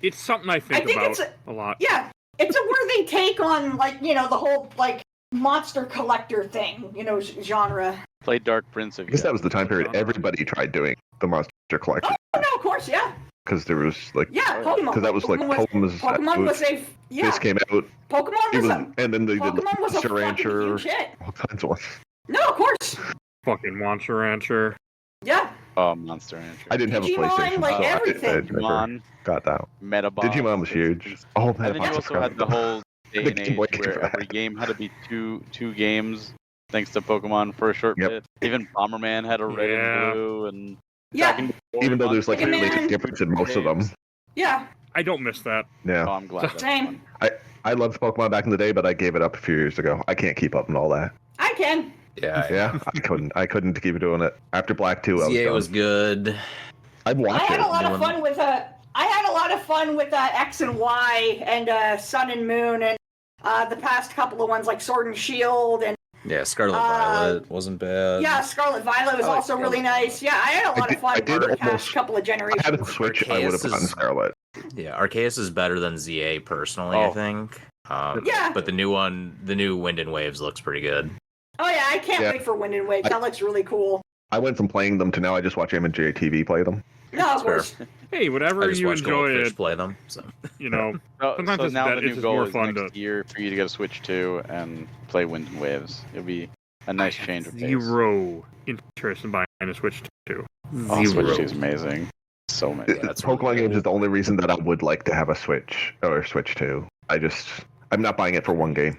It's something I think about it's a lot. Yeah, it's a worthy take on, like, the whole, like, monster collector thing, genre. Play Dark Prince of I guess that was the time period everybody tried doing the monster collection. Oh, no, of course, yeah. Because there was like, Yeah, Pokemon. because that was like Pokemon was a, yeah. This came out. Pokemon It was was, a, and then they did Pokemon was a Monster fucking Rancher, huge hit. all kinds of ones. No, of course. Fucking Monster Rancher. Yeah. Oh, Monster Rancher. I didn't have a Digimon, PlayStation, like so everything. Digimon, got that. Metabot. Digimon was huge. Oh man, And then you also had the whole day The and Game age Boy came where back. every game had to be two games, thanks to Pokemon for a short Yep. bit. Even Bomberman had a red Yeah. and blue, and Yeah. Even though there's like a Mega really Man. big difference in most of them. Yeah. I don't miss that. Yeah, Oh, I'm glad. That's Same. fun. I loved Pokemon back in the day, but I gave it up a few years ago. I can't keep up and all that. I can. Yeah, Yeah, I couldn't keep doing it. After Black 2, I was ZA done. was good. I'd I watch had it. a lot of fun with X and Y and Sun and Moon and the past couple of ones like Sword and Shield and Yeah, Scarlet Violet wasn't bad. yeah, Scarlet Violet was I like also really nice. Yeah, I had a lot of fun I with did the past almost- couple of I generations. had a Switch, I would have Arceus gotten is- Scarlet. Yeah, Arceus is better than ZA personally, I Oh. think. Yeah. But the new Wind and Waves looks pretty good. Oh yeah, I can't Yeah. wait for Wind and Waves. That looks really cool. I went from playing them to now I just watch MJ TV play them. No, of fair. course. Hey, I whatever just you watched enjoy Goldfish it, play them. So you know. So, Sometimes so it's now that- the it's new just goal more is fun next to- year for you to get a Switch 2 and play Wind and Waves. It'll be a nice change of pace. Zero interest in buying a Switch 2. Oh, Switch 2 Zero. is amazing. So amazing. that's Pokemon really games cool. is the only reason that I would like to have a Switch or Switch 2. I'm not buying it for one game.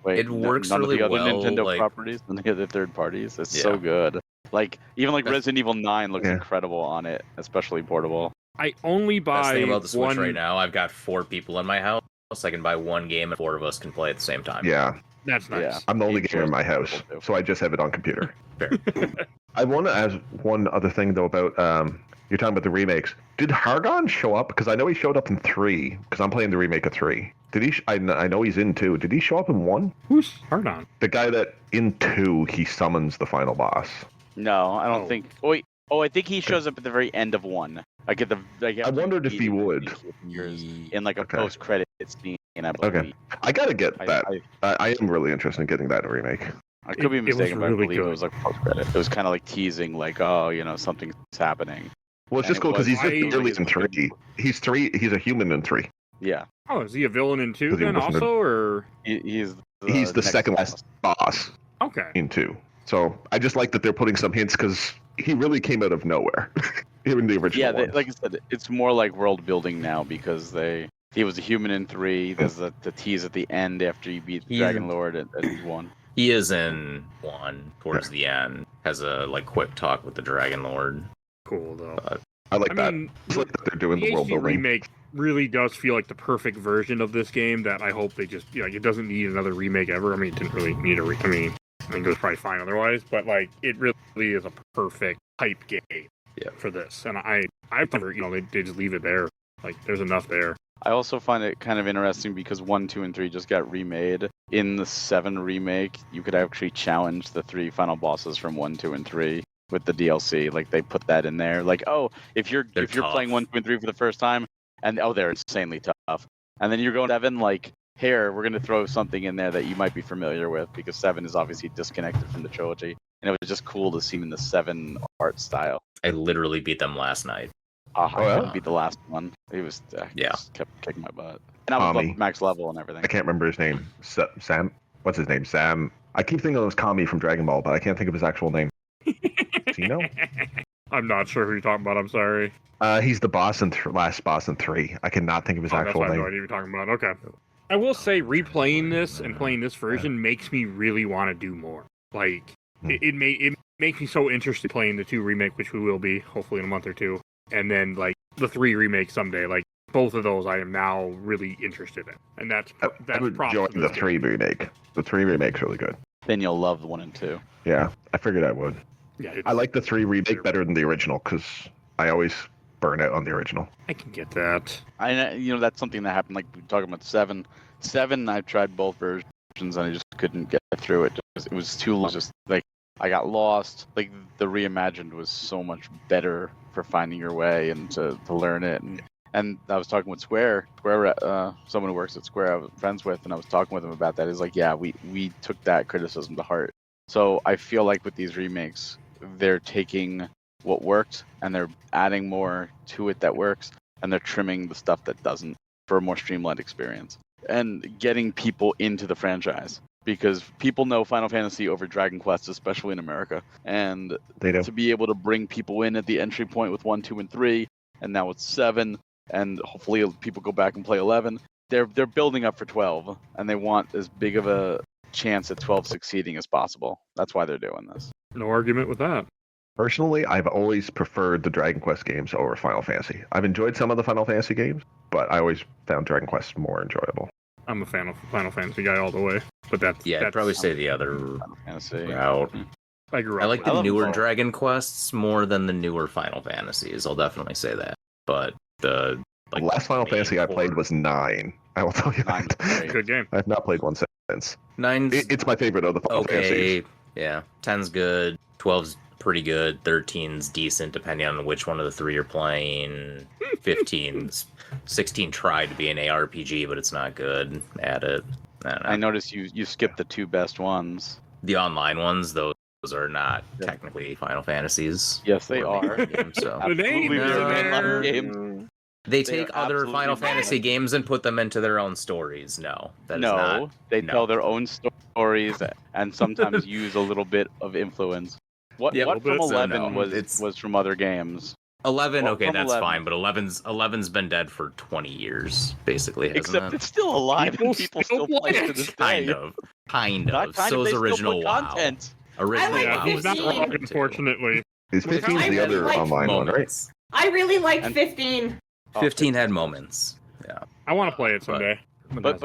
Wait, It works none really of the other well, Nintendo like- properties, none of the other third parties. It's Yeah. so good. Like even like That's- Resident Evil 9 looks Yeah. incredible on it, especially portable. I only buy Best thing about the Switch one. right now, I've got 4 people in my house. I can buy one game and 4 of us can play at the same time. Yeah, That's nice. Yeah. I'm the only Game gamer in my shares house, portable, too. so I just have it on computer. Fair. I want to ask one other thing though about you're talking about the remakes. Did Hargon show up? Because I know he showed up in 3. Because I'm playing the remake of 3. Did he? I know he's in 2. Did he show up in 1? Who's hard on? The guy that in 2 he summons the final boss. No, I don't Oh. think. Oh, wait. Oh, I think he shows up at the very end of 1. Like at the. Like I wondered if he would. in like a Okay. post-credit scene. I believe. Okay. I gotta get that. I, I am really interested in getting that remake. I could be It was mistaken, but I really believe it good. was like post-credit. It was kind of like teasing, like, oh, something's happening. Well, it's just And cool it because he's was- just I- barely in 3. He's 3. He's a human in 3. Yeah, Oh, is he a villain in 2 Because he then wasn't also, or He's the next second boss. last boss okay? in 2. So I just like that they're putting some hints because he really came out of nowhere. Even the original Yeah, ones. like I said, it's more like world building now because he was a human in 3. There's the tease at the end after you beat the He's- Dragon Lord at 1. He is in 1 towards the end. Has a quick talk with the Dragon Lord. Cool though. I like I that. mean, It's like that they're doing the the world HD building. remake really does feel like the perfect version of this game that I hope they just, like, it doesn't need another remake ever. I mean, it didn't really need I mean, I think it was probably fine otherwise, but, like, it really is a perfect type game for this. And I prefer, they just leave it there. Like, there's enough there. I also find it kind of interesting because 1, 2, and 3 just got remade. In the 7 remake, you could actually challenge the 3 final bosses from 1, 2, and 3 with the DLC. Like, they put that in there. Like, oh, if you're playing 1, 2, and 3 for the first time, and they're insanely tough. And then you're going 7, like, here, we're going to throw something in there that you might be familiar with, because 7 is obviously disconnected from the trilogy. And it was just cool to see in the 7 art style. I literally beat them last night. I beat the last one. He was just kept kicking my butt. And I was max level and everything. I can't remember his name. Sam? What's his name? Sam. I keep thinking it was Kami from Dragon Ball, but I can't think of his actual name. Tino? I'm not sure who you're talking about. I'm sorry. He's the boss last boss in 3. I cannot think of his actual that's name. I know what you're talking about. Okay. I will say replaying this and playing this version makes me really want to do more. Like, it makes me so interested playing the 2 remake, which we will be, hopefully in a month or 2. And then, like, the 3 remake someday. Like, both of those I am now really interested in. And that's I would join the 3 remake. The 3 remake's really good. Then you'll love the 1 and 2. Yeah, I figured I would. Yeah, I like the 3 remake better than the original, because I always burn out on the original. I can get that. That's something that happened, like, we were talking about 7. 7, I tried both versions, and I just couldn't get through it. It was too long. Just, like, I got lost. Like, the reimagined was so much better for finding your way and to learn it. And I was talking with Square, someone who works at Square I was friends with, and I was talking with him about that. He's like, yeah, we took that criticism to heart. So I feel like with these remakes, they're taking what worked and they're adding more to it that works, and they're trimming the stuff that doesn't for a more streamlined experience. And getting people into the franchise. Because people know Final Fantasy over Dragon Quest, especially in America. And they do. To be able to bring people in at the entry point with 1, 2, and 3, and now it's 7, and hopefully people go back and play 11. They're building up for 12, and they want as big of a chance at 12 succeeding as possible. That's why they're doing this. No argument with that. Personally, I've always preferred the Dragon Quest games over Final Fantasy. I've enjoyed some of the Final Fantasy games, but I always found Dragon Quest more enjoyable. I'm a fan of Final Fantasy guy all the way, but I'd probably say the other route. I grew up. I like the newer Dragon Quests more than the newer Final Fantasies. I'll definitely say that. But the last Final Fantasy I played was 9. I will tell you that. Good game. I've not played one since. 9's it's my favorite of the Final Fantasies. Yeah, 10's good. 12's pretty good. 13's decent, depending on which one of the 3 you're playing. 15's 16 tried to be an ARPG, but it's not good at it. I noticed you skipped the 2 best ones. The online ones, those are not technically Final Fantasies. Yes, they are. So. The name game. They take other Final Fantasy games and put them into their own stories. No, that is not. They tell their own stories and sometimes use a little bit of influence. What from 11 was from other games? 11, okay, that's 11? Fine, but 11's been dead for 20 years, basically, hasn't Except it? It's still alive and people still play it to this day. Kind of. So is original WoW. Content. Original WoW. He's not wrong, unfortunately. Is 15 the other online one, right? I really liked 15. 15 had moments. Yeah. I want to play it someday. But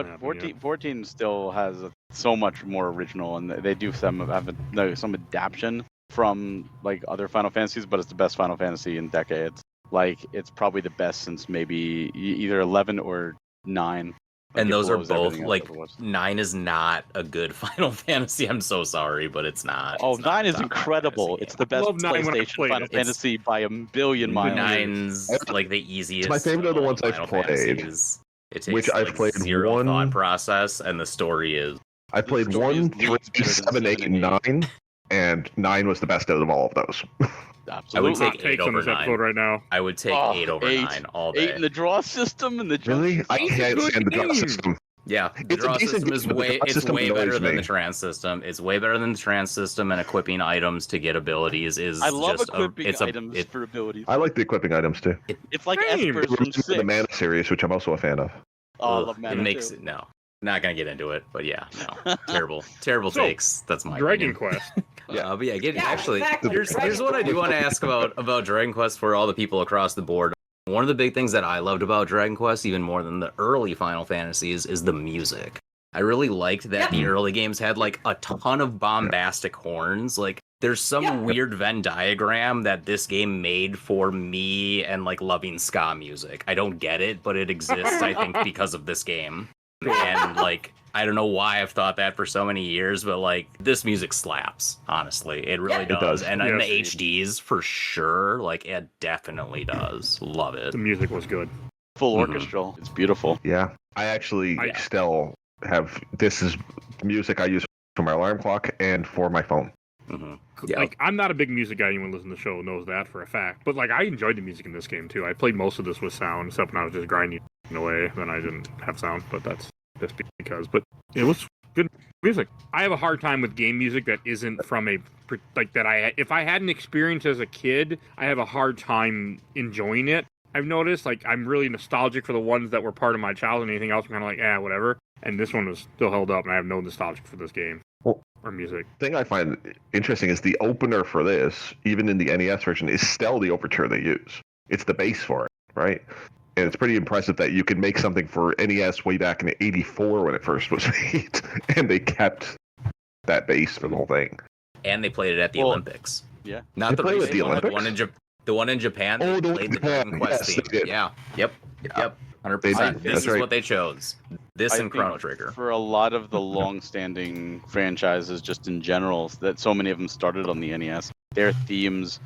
14 still has so much more original, and they do some adaptation from like other Final Fantasies, but it's the best Final Fantasy in decades. Like, it's probably the best since maybe either 11 or 9. And those are both, like, 9 is not a good Final Fantasy. I'm so sorry, but it's not. Oh, 9 is incredible. It's the best PlayStation Final Fantasy by a billion miles. 9's like the easiest. It's my favorite of the ones I've played. It takes which I've played zero one thought process, and the story is. I played 1, 3, 7, 8, and 9, and 9 was the best out of all of those. Absolutely. I would take 8 over 9 right now. I would take 8 over 9 all day. 8 in the draw system and the really? I can't stand the draw system. Yeah, the draw system is way better than the trans system. It's way better than the trans system, and equipping items to to get abilities is. I love just equipping items for abilities. I like the equipping items too. It's like Esper from 6. The Mana series, which I'm also a fan of. Oh, I love Mana. It makes it not gonna get into it, but yeah, no, terrible takes. That's my Dragon opinion. Quest. Yeah, but actually, exactly. here's what I do want to ask about Dragon Quest for all the people across the board One of the big things that I loved about Dragon Quest, even more than the early Final Fantasies, is the music. I really liked that the early games had like a ton of bombastic horns. Like there's some weird Venn diagram that this game made for me and like loving ska music. I don't get it, but it exists, I think, because of this game. And like I don't know why I've thought that for so many years, but like this music slaps, honestly. It really does. It does. And in the HDs for sure, like it definitely does. Love it. The music was good. Full orchestral. It's beautiful. Yeah. I actually still have, this is music I use for my alarm clock and for my phone. Yeah. Like, I'm not a big music guy. Anyone listening to the show knows that for a fact. But, like, I enjoyed the music in this game, too. I played most of this with sound, except when I was just grinding away. Then I didn't have sound, but that's just because. But it was good music. I have a hard time with game music that isn't from a, like, if I had an experience as a kid, I have a hard time enjoying it. I've noticed, like, I'm really nostalgic for the ones that were part of my childhood, and anything else, I'm kind of like, whatever. And this one was still held up, and I have no nostalgia for this game. Or music. The thing I find interesting is the opener for this, even in the NES version, is still the overture they use. It's the base for it, right? And it's pretty impressive that you can make something for NES way back in '84 when it first was made, and they kept that base for the whole thing. And they played it at the Olympics. Yeah. Not They the played it at recent the one, Olympics? the one in Japan. Oh, They the one played in the Dragon Japan. Quest Yes, theme. they did. Yeah. Yep. 100%. did. This That's is right. what they chose. This I and think Chrono Trigger. For a lot of the long-standing franchises, just in general, that so many of them started on the NES, their themes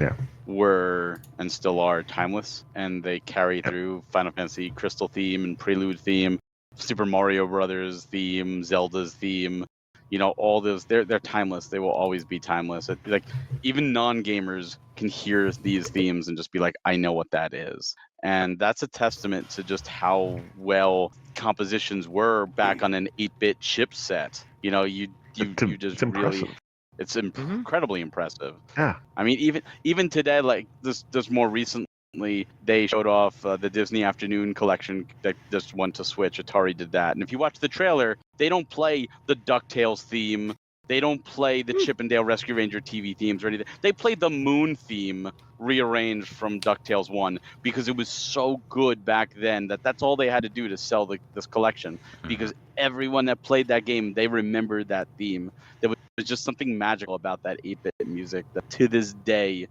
were and still are timeless, and they carry through Final Fantasy Crystal theme and Prelude theme, Super Mario Brothers theme, Zelda's theme. You know, all those, they're timeless. They will always be timeless. Like, even non-gamers can hear these themes and just be like, I know what that is. And that's a testament to just how well compositions were back on an 8-bit chipset. You know, you just really, it's incredibly impressive. Yeah. I mean, even today, like this more recently, they showed off the Disney Afternoon collection that just went to Switch. Atari did that, and if you watch the trailer, they don't play the DuckTales theme. They don't play the Chip and Dale Rescue Ranger TV themes or anything. They played the Moon theme rearranged from DuckTales 1 because it was so good back then that's all they had to do to sell this collection, because everyone that played that game, they remembered that theme. There was just something magical about that 8-bit music that to this day,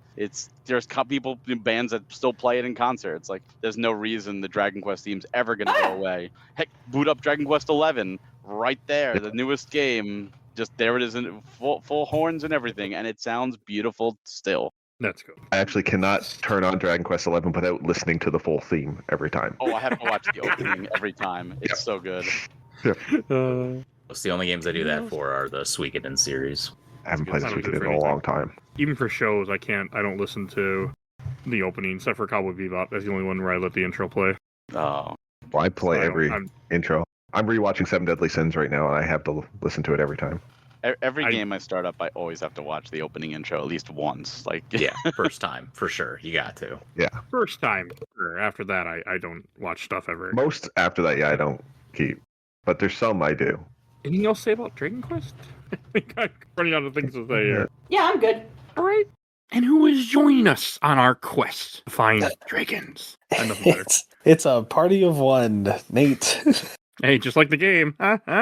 there's people in bands that still play it in concerts. Like, there's no reason the Dragon Quest theme's ever going to go away. Heck, boot up Dragon Quest 11 right there, the newest game. Just there it is, in full horns and everything, and it sounds beautiful still. That's good. I actually cannot turn on Dragon Quest XI without listening to the full theme every time. Oh, I have to watch the opening every time. It's so good. It's the only games I do that for are the Suikoden series. I haven't played I this don't do weekend it in for a long anything. time. Even for shows, I don't listen to the opening, except for Cowboy Bebop. That's the only one where I let the intro play. Oh, Well, I play So every intro. I'm rewatching Seven Deadly Sins right now, and I have to listen to it every time. every game I start up, I always have to watch the opening intro at least once. Like, Yeah, first time for sure. You got to. First time. Sure. After that, I don't watch stuff ever. Most after that, I don't keep. But there's some I do. Anything else to say about Dragon Quest? I think I'm running out of things to say here. Yeah, I'm good. All right. And who is joining us on our quest to find dragons? Nothing better. It's a party of one, Nate. Hey, just like the game.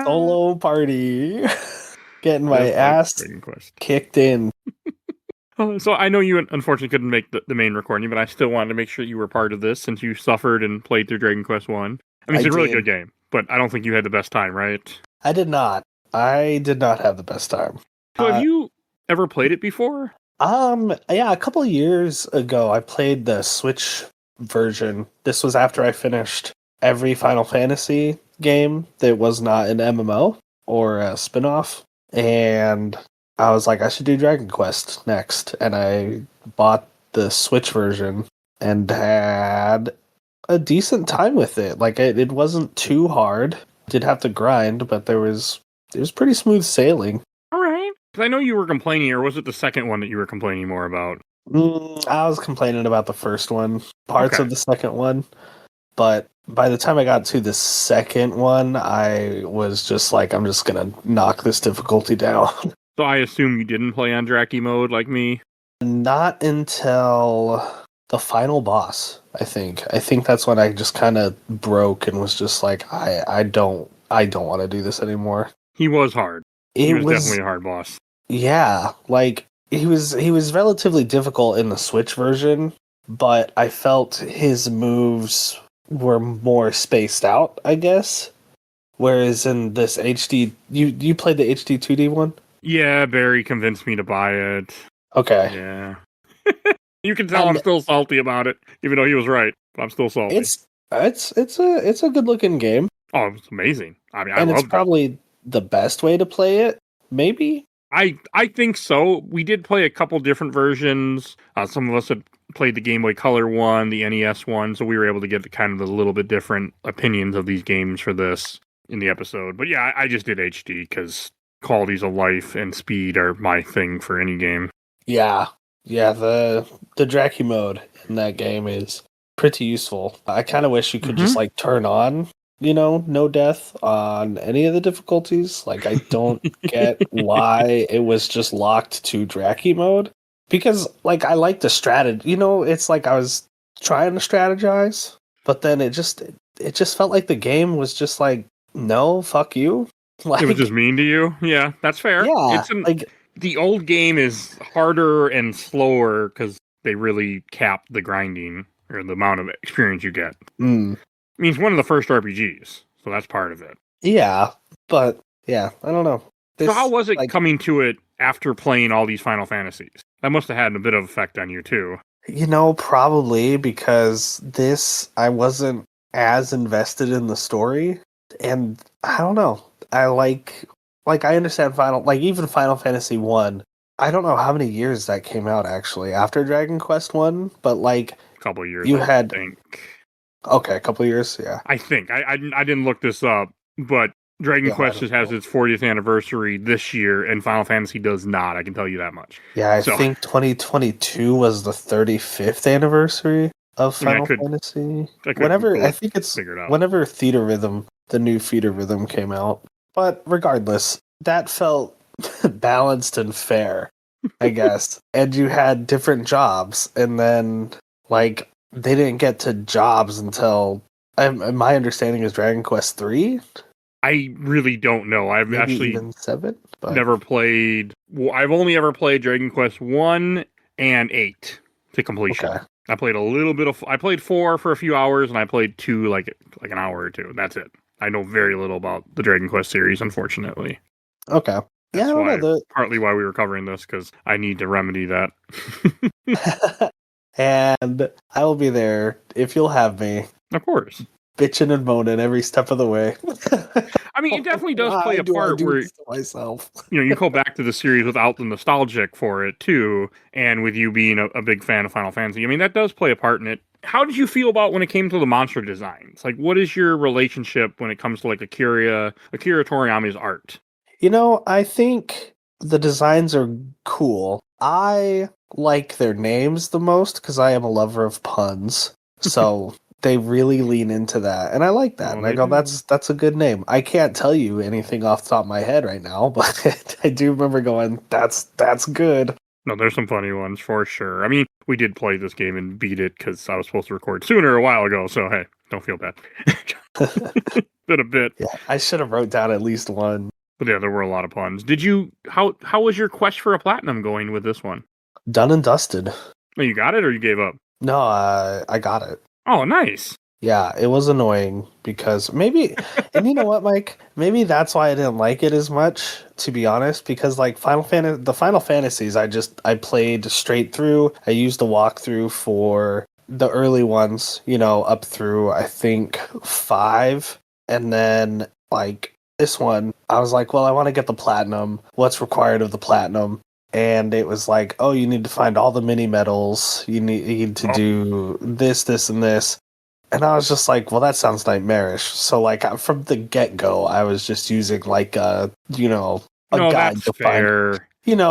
Solo party. Getting my Just like ass Dragon Quest. kicked in. So I know you unfortunately couldn't make the main recording, but I still wanted to make sure you were part of this since you suffered and played through Dragon Quest 1. I mean, it's I a really did. good game, but I don't think you had the best time, right? I did not have the best time. So have you ever played it before? Yeah, a couple years ago I played the Switch version. This was after I finished every Final Fantasy game that was not an MMO or a spin-off. And I was like, I should do Dragon Quest next. And I bought the Switch version and had a decent time with it. Like, it wasn't too hard. Did have to grind, but it was pretty smooth sailing. All right. Because I know you were complaining, or was it the second one that you were complaining more about? I was complaining about the first one, parts of the second one. But by the time I got to the second one, I was just like, I'm just going to knock this difficulty down. So I assume you didn't play on Draki mode like me? Not until the final boss. I think that's when I just kind of broke and was just like, I don't want to do this anymore. He was hard. He It was was definitely a hard boss. yeah, like he was relatively difficult in the Switch version, but I felt his moves were more spaced out, I guess. Whereas in this HD, you played the HD 2D one? Yeah, Barry convinced me to buy it. Okay. Yeah. You can tell I'm And still salty about it, even though he was right. But I'm still salty. it's a good looking game, Oh, it's amazing. I mean, I and it's loved it. probably the best way to play it. Maybe. I think so. We did play a couple different versions. Some of us had played the Game Boy Color one, the NES one, so we were able to get the kind of the little bit different opinions of these games for this in the episode. But yeah, I just did HD because qualities of life and speed are my thing for any game. Yeah, the Draki mode in that game is pretty useful. I kind of wish you could just like turn on, no death on any of the difficulties. Like I don't get why it was just locked to Draki mode, because like I like the strategy. It's like I was trying to strategize, but then it just felt like the game was just like, no, fuck you. Like, It was just mean to you. Yeah, that's fair. yeah, It's like the old game is harder and slower because they really cap the grinding or the amount of experience you get. mm, I mean, it's one of the first RPGs, so that's part of it. yeah, but yeah, I don't know. So how was it like, coming to it after playing all these Final Fantasies? That must have had a bit of effect on you too. Probably because I wasn't as invested in the story, and I don't know. I I understand even Final Fantasy 1. I don't know how many years that came out actually after Dragon Quest 1, but like A couple of years, you I had think. okay, a couple of years, yeah. I think I didn't look this up, but Dragon Yeah, Quest just has its 40th anniversary this year, and Final Fantasy does not. I can tell you that much. Yeah, I So- think 2022 was the 35th anniversary of I mean, I Final could- Fantasy. could Whenever Google I it, think it's figure it out. whenever Theater Rhythm, the new Theater Rhythm came out. But regardless, that felt balanced and fair, I guess. And you had different jobs, and then like they didn't get to jobs until my understanding is Dragon Quest 3, I really don't know. I've maybe actually even 7. But never played. Well, I've only ever played Dragon Quest 1 and 8 to completion. okay. I played a little bit of. I played 4 for a few hours, and I played 2 like an hour or two. That's it. I know very little about the Dragon Quest series, unfortunately. Okay. Yeah, I That's don't why, know. partly why we were covering this, because I need to remedy that. And I will be there if you'll have me, Of course. bitching and moaning every step of the way. I mean, it definitely does play Why a do I part do where this to myself. you go back to the series without the nostalgic for it too, and with you being a big fan of Final Fantasy. I mean, that does play a part in it. How did you feel about when it came to the monster designs? Like, what is your relationship when it comes to like Akira Toriyama's art? I think the designs are cool. I like their names the most because I am a lover of puns. So they really lean into that. And I like that. Oh, And I they go, do. that's a good name. I can't tell you anything off the top of my head right now, but I do remember going, that's good. No, there's some funny ones for sure. I mean, we did play this game and beat it because I was supposed to record sooner a while ago. So hey, don't feel bad. Been a bit. Yeah, I should have wrote down at least one. But yeah, there were a lot of puns. Did you? How was your quest for a platinum going with this one? Done and dusted. Oh, you got it, or you gave up? No, I got it. Oh, nice. Yeah, it was annoying because maybe, and you know what, Mike? Maybe that's why I didn't like it as much, to be honest. Because like the Final Fantasies, I played straight through. I used the walkthrough for the early ones, up through I think 5, and then like this one, I was like, well, I want to get the platinum. What's required of the platinum? And it was like, oh, you need to find all the mini medals. You need to do this, and this. And I was just like, well, that sounds nightmarish. So, like, from the get-go, I was just using, like, a No, guide that's to find, fair.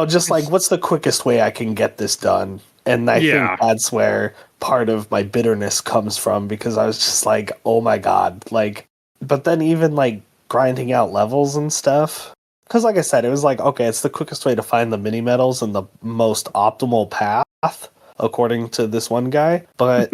just like, what's the quickest way I can get this done? And I think that's where part of my bitterness comes from, because I was just like, oh my God. Like, but then even, like, grinding out levels and stuff. Because, like I said, it was like, okay, it's the quickest way to find the mini medals and the most optimal path, according to this one guy. But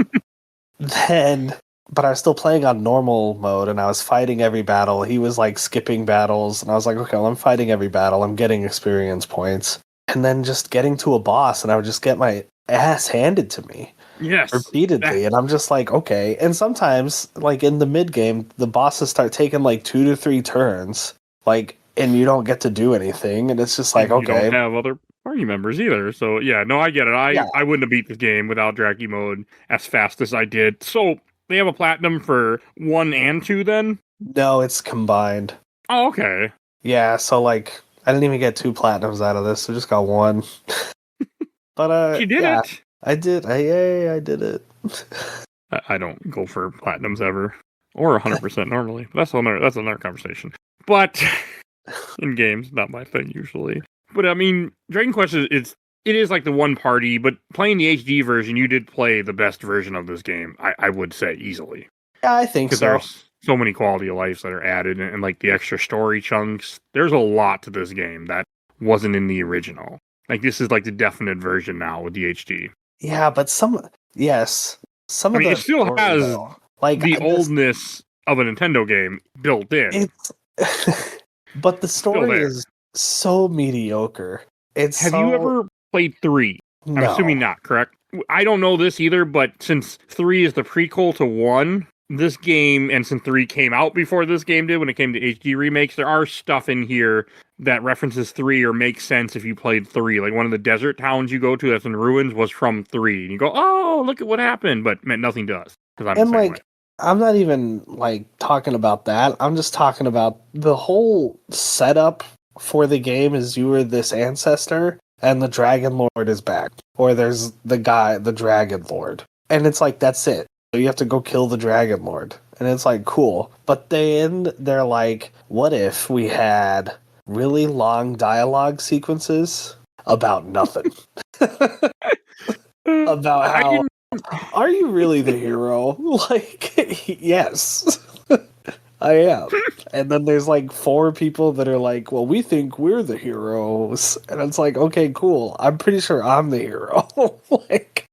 then, but I was still playing on normal mode, and I was fighting every battle. He was like skipping battles, and I was like, okay, well, I'm fighting every battle. I'm getting experience points, and then just getting to a boss, and I would just get my ass handed to me Yes. repeatedly, and I'm just like, okay. And sometimes, like in the mid game, the bosses start taking like 2 to 3 turns, like, and you don't get to do anything, and it's just like, And you okay, don't have other party members either. So yeah, no, I get it. Yeah. I wouldn't have beat this game without Draki mode as fast as I did. So they have a platinum for 1 and 2 then? no, it's combined. Oh, okay. Yeah, so like, I didn't even get 2 platinums out of this, so just got 1. But You did yeah, it. I did. I did it. I don't go for platinums ever. Or 100% normally. That's another conversation. But in games, not my thing usually. But I mean, Dragon Quest it is like the one party, but playing the HD version, you did play the best version of this game, I would say easily. Yeah, I think Because so. there's so many quality of lives that are added and like the extra story chunks. There's a lot to this game that wasn't in the original. Like this is like the definite version now with the HD. Yeah, but some of I mean, the it still story, has though, like the this- oldness of a Nintendo game built in. It's but the story there. is so mediocre. It's Have you ever played 3? I'm No. assuming not, correct? I don't know this either, but since 3 is the prequel to 1, this game, and since 3 came out before this game did, when it came to HD remakes, there are stuff in here that references 3 or makes sense if you played 3. Like one of the desert towns you go to that's in ruins was from 3. And you go, oh, look at what happened, but man, nothing does. Because I'm And the same like, way. I'm not even like talking about that. I'm just talking about the whole setup for the game is you were this ancestor and the Dragon Lord is back. Or there's the Dragon Lord. And it's like, that's it. So you have to go kill the Dragon Lord. And it's like, cool. But they're like, what if we had really long dialogue sequences about nothing? About I how, didn't are you really the hero? Like, yes. I am. And then there's like 4 people that are like, well, we think we're the heroes. And it's like, okay, cool. I'm pretty sure I'm the hero. Like,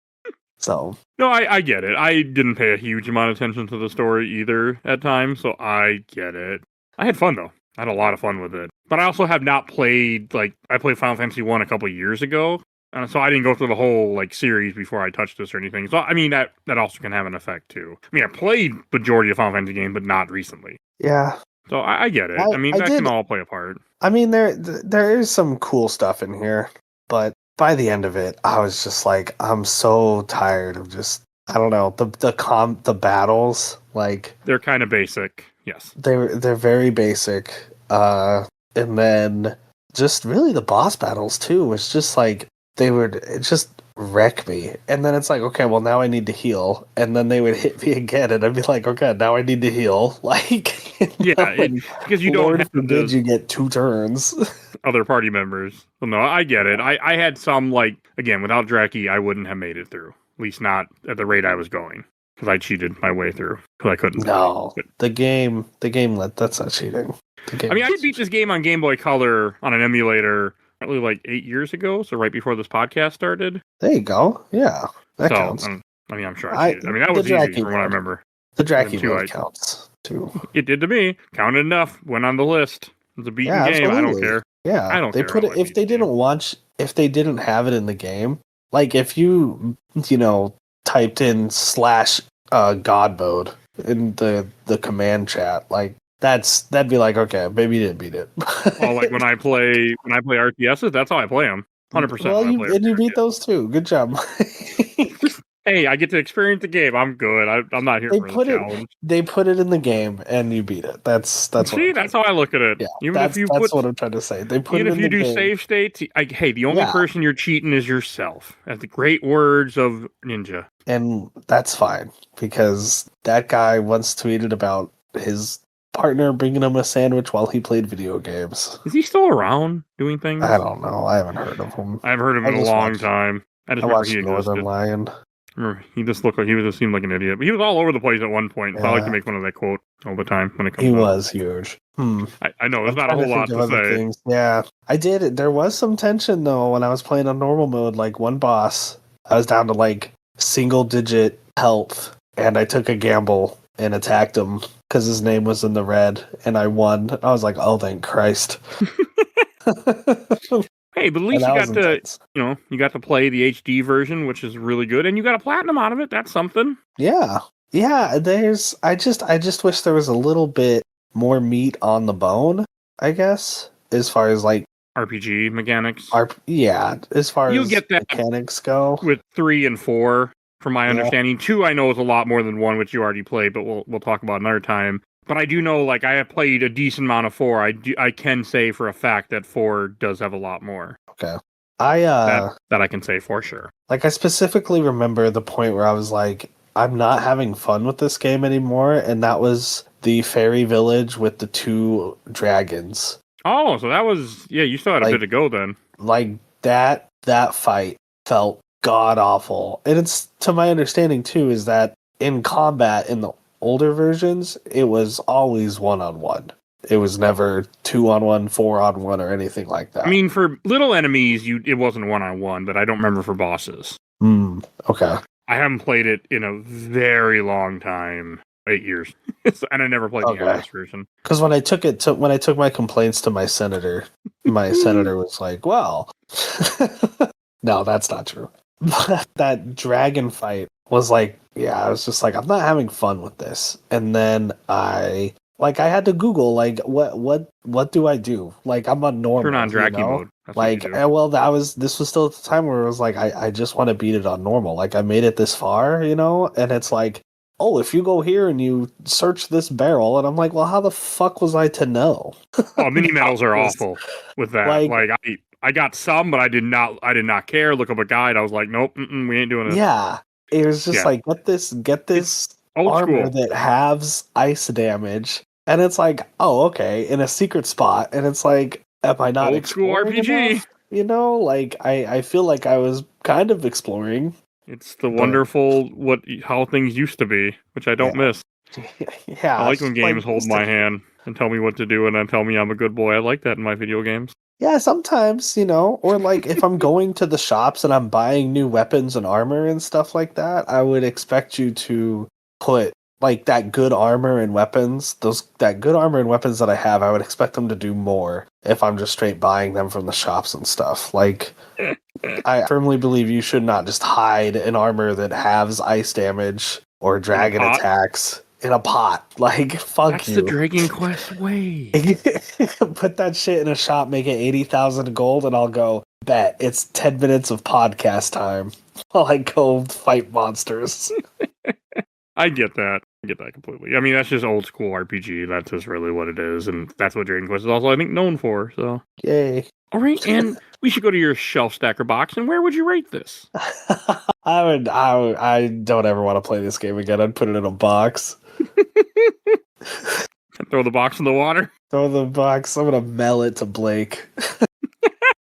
so. No, I get it. I didn't pay a huge amount of attention to the story either at times, so I get it. I had fun though. I had a lot of fun with it. But I also have not played, like, I played Final Fantasy 1 a couple years ago, so I didn't go through the whole, like, series before I touched this or anything. So, I mean, that also can have an effect too. I mean, I played majority of Final Fantasy games, but not recently. Yeah. So I get it. I mean, that can all play a part. I mean, there is some cool stuff in here, but by the end of it, I was just like, I'm so tired of just, I don't know, the battles, like They're kind of basic, yes. they're very basic, and then just really the boss battles too was just like it just wreck me, and then it's like, okay, well now I need to heal, and then they would hit me again, and I'd be like, okay, now I need to heal, like Yeah, because you don't Lord have forbid those you get 2 turns. other party members. Well, no, I get it. I had some, like, again, without Draki, I wouldn't have made it through. At least not at the rate I was going. Because I cheated my way through. Because I couldn't. No, But, the game that's not cheating. I mean, I beat this game on Game Boy Color on an emulator probably like 8 years ago, so right before this podcast started. There you go. Yeah, that counts. I mean, I'm sure I cheated. I mean, that the was easy Draki from what I mode. remember. The Draki too, mode counts too. It did to me. Counted enough. Went on the list. It's a beaten game. I don't absolutely. care. Yeah, I don't they care put how it I if beat they the game. if they didn't have it in the game. Like if you typed in / God mode in the command chat, like that'd be like, okay, maybe you didn't beat it. Well, like when I play RTSs, that's how I play them. 100%. Well, when I you play beat those too. Good job. Hey, I get to experience the game. I'm good. I'm not here They for the put it. challenge. They put it in the game, and you beat it. That's See, that's how I look at it. Yeah, Even that's if you that's put, what I'm trying to say. They put even it if in you the do game. save states, hey, the only Yeah. person you're cheating is yourself. That's the great words of Ninja. And that's fine, because that guy once tweeted about his partner bringing him a sandwich while he played video games. Is he still around doing things? I don't know. I haven't heard of him. I haven't heard of him in a just long watched- time. I just I remember watched he Northern existed. Lion. Remember, he just looked like he just seemed like an idiot. But he was all over the place at one point. So I like to Yeah. make fun of that quote all the time when it comes He up. was huge. I know, there's I'm not a trying whole lot think to of other say. things. Yeah, I did. There was some tension though when I was playing on normal mode. Like one boss, I was down to like single digit health, and I took a gamble and attacked him because his name was in the red, and I won. I was like, oh, thank Christ. Hey, but at least you got to, you got to play the HD version, which is really good, and you got a platinum out of it. That's something. Yeah. I just wish there was a little bit more meat on the bone, I guess, as far as like RPG mechanics. As far You'll as get that mechanics go. With 3 and 4, from my understanding. 2 I know is a lot more than 1, which you already played, but we'll talk about another time. But I do know, like, I have played a decent amount of 4. I can say for a fact that 4 does have a lot more. Okay. That I can say for sure. Like, I specifically remember the point where I was like, I'm not having fun with this game anymore, and that was the fairy village with the 2 dragons. Oh, so that was... Yeah, you still had a bit to go then. Like, that fight felt god-awful. And it's, to my understanding, too, is that in combat, in the older versions, it was always 1-on-1. It was never 2-on-1, 4-on-1, or anything like that. I mean, for little enemies, it wasn't 1-on-1, but I don't remember for bosses. Okay. I haven't played it in a very long time. 8 years. And I never played the NX version. Because when I took my complaints to my senator was like, well... No, that's not true. That dragon fight was like, I was just like, I'm not having fun with this. And then I had to Google, like, what do I do? Like, I'm on normal. Turn on Draki mode. Like, this was still at the time where it was like, I just want to beat it on normal. Like, I made it this far, and it's like, oh, if you go here and you search this barrel, and I'm like, well, how the fuck was I to know? Oh, mini medals are awful with that. Like I got some, but I did not care. Look up a guide. I was like, nope, we ain't doing it. Yeah, it was just like, get this armor that halves ice damage, and it's like, oh, okay, in a secret spot, and it's like, am I not old school RPG? Enough? Like I feel like I was kind of exploring. It's the wonderful how things used to be, which I don't miss. Yeah, I like when games hold my hand and tell me what to do and then tell me I'm a good boy. I like that in my video games. Yeah, sometimes, or like if I'm going to the shops and I'm buying new weapons and armor and stuff like that, I would expect you to put like that good armor and weapons, that good armor and weapons that I have, I would expect them to do more if I'm just straight buying them from the shops and stuff. Like, I firmly believe you should not just hide an armor that halves ice damage or dragon attacks in a pot. Like, fuck That's you. That's the Dragon Quest way. Put that shit in a shop, make it 80,000 gold, and I'll go, bet, it's 10 minutes of podcast time while I go fight monsters. I get that. I get that completely. I mean, that's just old school RPG. That's just really what it is, and that's what Dragon Quest is also, I think, known for. So, yay! All right, and we should go to your shelf stacker box. And where would you rate this? I don't ever want to play this game again. I'd put it in a box. Throw the box in the water. Throw the box. I'm gonna mail it to Blake.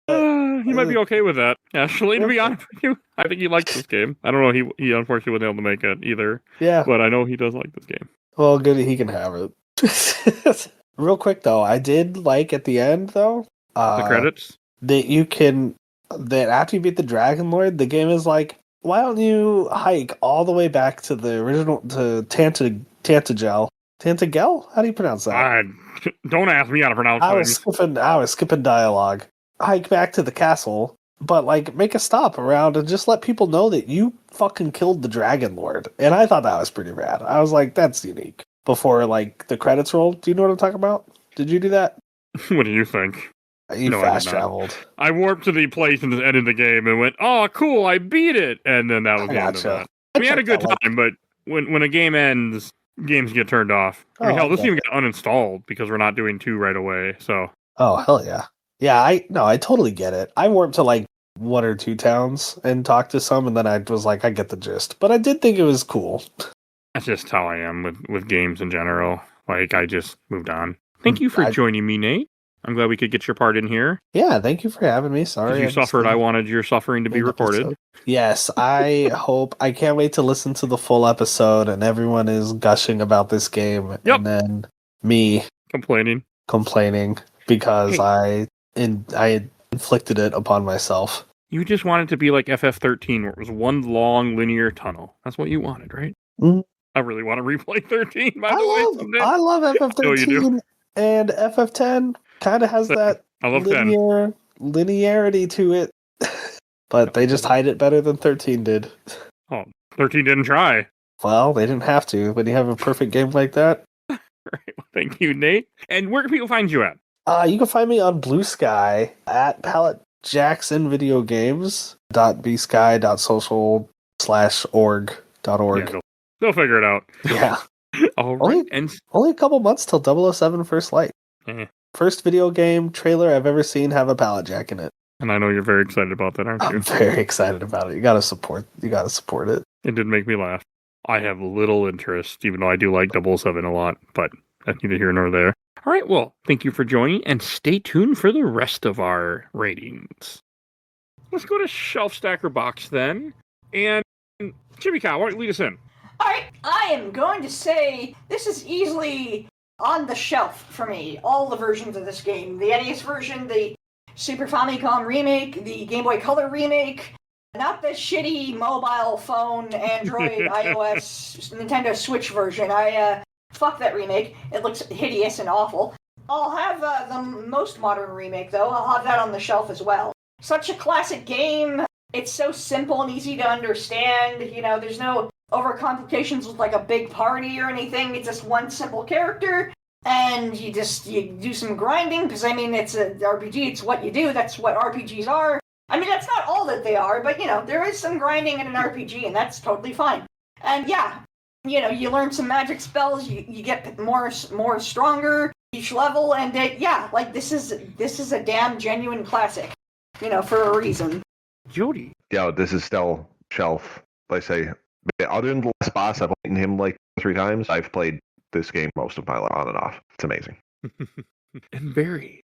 He might be okay with that, actually, to be honest with you. I think he likes this game. I don't know, he unfortunately wasn't able to make it either. Yeah. But I know he does like this game. Well, good, he can have it. Real quick, though, I did like at the end, though. The credits? That after you beat the Dragon Lord, the game is like, why don't you hike all the way back to the original, to Tantagel? Tantagel? How do you pronounce that? Don't ask me how to pronounce things. I was skipping dialogue. Hike back to the castle, but like make a stop around and just let people know that you fucking killed the Dragon Lord. And I thought that was pretty rad. I was like, that's unique. Before like the credits rolled, do you know what I'm talking about? Did you do that? What do you think? You fast traveled. I warped to the place in the end of the game and went, "Oh, cool! I beat it!" And then that was the end of that. We had a good time, but when a game ends, games get turned off. I mean, hell, this even got uninstalled because we're not doing 2 right away. So. Oh hell yeah. Yeah, I totally get it. I warped to like 1 or 2 towns and talked to some, and then I was like, I get the gist. But I did think it was cool. That's just how I am with games in general. Like, I just moved on. Thank you for joining me, Nate. I'm glad we could get your part in here. Yeah, thank you for having me. Sorry. You suffered. I wanted your suffering to be recorded. Episode. Yes, I can't wait to listen to the full episode, and everyone is gushing about this game. Yep. And then me complaining because I inflicted it upon myself. You just wanted to be like FF13, where it was one long linear tunnel. That's what you wanted, right? I really want to replay 13, by the way, someday. I love No, you do. FF13, and FF10 kind of has that I love 10. linearity to it, but they just hide it better than 13 did. Oh, 13 didn't try. Well, they didn't have to. When you have a perfect game like that, All right, well, thank you, Nate. And where can people find you at? you can find me on Blue Sky at palletjacksonvideogames.bsky.social/org.org. Yeah, they'll figure it out. Yeah. All right. Only a couple months till 007 First Light. Eh. First video game trailer I've ever seen have a pallet jack in it. And I know you're very excited about that, aren't you? I'm very excited about it. You gotta support it. It did make me laugh. I have little interest, even though I do like 007 a lot, but that's neither here nor there. All right, well, thank you for joining, and stay tuned for the rest of our ratings. Let's go to Shelf Stacker Box then. And Chibi Cow, why don't you lead us in? Alright, I am going to say this is easily on the shelf for me. All the versions of this game. The NES version, the Super Famicom remake, the Game Boy Color remake, not the shitty mobile phone, Android, iOS, Nintendo Switch version. Fuck that remake. It looks hideous and awful. I'll have the most modern remake, though. I'll have that on the shelf as well. Such a classic game. It's so simple and easy to understand. You know, there's no overcomplications with like a big party or anything. It's just one simple character, and you do some grinding, because I mean, it's an RPG. It's what you do. That's what RPGs are. I mean, that's not all that they are, but you know, there is some grinding in an RPG, and that's totally fine. And yeah, you know, you learn some magic spells. You get more stronger each level, and yeah, like this is a damn genuine classic. You know, for a reason. Jody. Yeah, this is still shelf. Like I say, other than the last boss, I've played him like 3 times. I've played this game most of my life on and off. It's amazing. And Barry.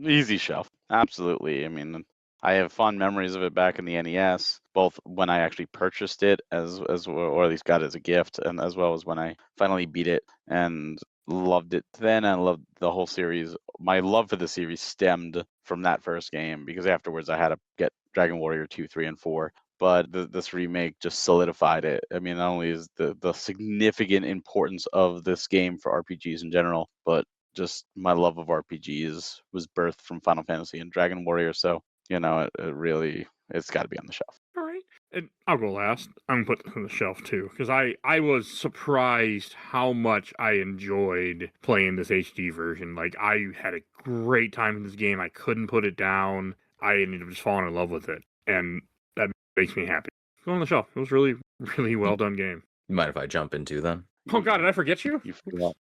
Easy shelf. Absolutely. I mean, I have fond memories of it back in the NES, both when I actually purchased it or at least got it as a gift, and as well as when I finally beat it and loved it then. I loved the whole series. My love for the series stemmed from that first game, because afterwards I had to get Dragon Warrior 2, 3, and 4. But this remake just solidified it. I mean, not only is the significant importance of this game for RPGs in general, but just my love of RPGs was birthed from Final Fantasy and Dragon Warrior. So, you know, it's got to be on the shelf. All right. And I'll go last. I'm going to put this on the shelf, too, because I was surprised how much I enjoyed playing this HD version. Like, I had a great time in this game. I couldn't put it down. I ended up just falling in love with it. And that makes me happy. Go on the shelf. It was really, really well done game. You mind if I jump in too then? Oh, God, did I forget you? You forgot.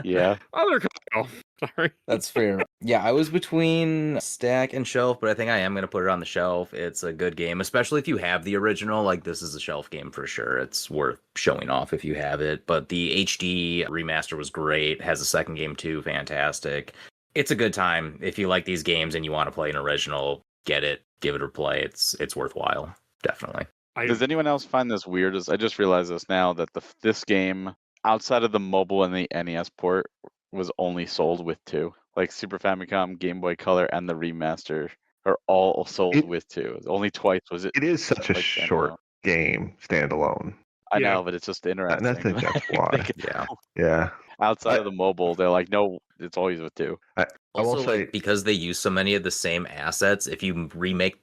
Yeah. Other Kyle. Sorry. That's fair. Yeah, I was between stack and shelf, but I think I am going to put it on the shelf. It's a good game, especially if you have the original. Like, this is a shelf game for sure. It's worth showing off if you have it. But the HD remaster was great. Has a second game too. Fantastic. It's a good time. If you like these games and you want to play an original, get it. Give it a play. It's worthwhile. Definitely. Does anyone else find this weird? I just realized this now, that this game, outside of the mobile and the NES port, was only sold with 2. Like Super Famicom, Game Boy Color, and the remaster are all sold with 2. Only twice was it. It is such a short game, standalone. I know, but it's just interesting. And I think that's why. Yeah. Outside of the mobile, they're like, no, it's always with 2. I will Also, say, because they use so many of the same assets, if you remake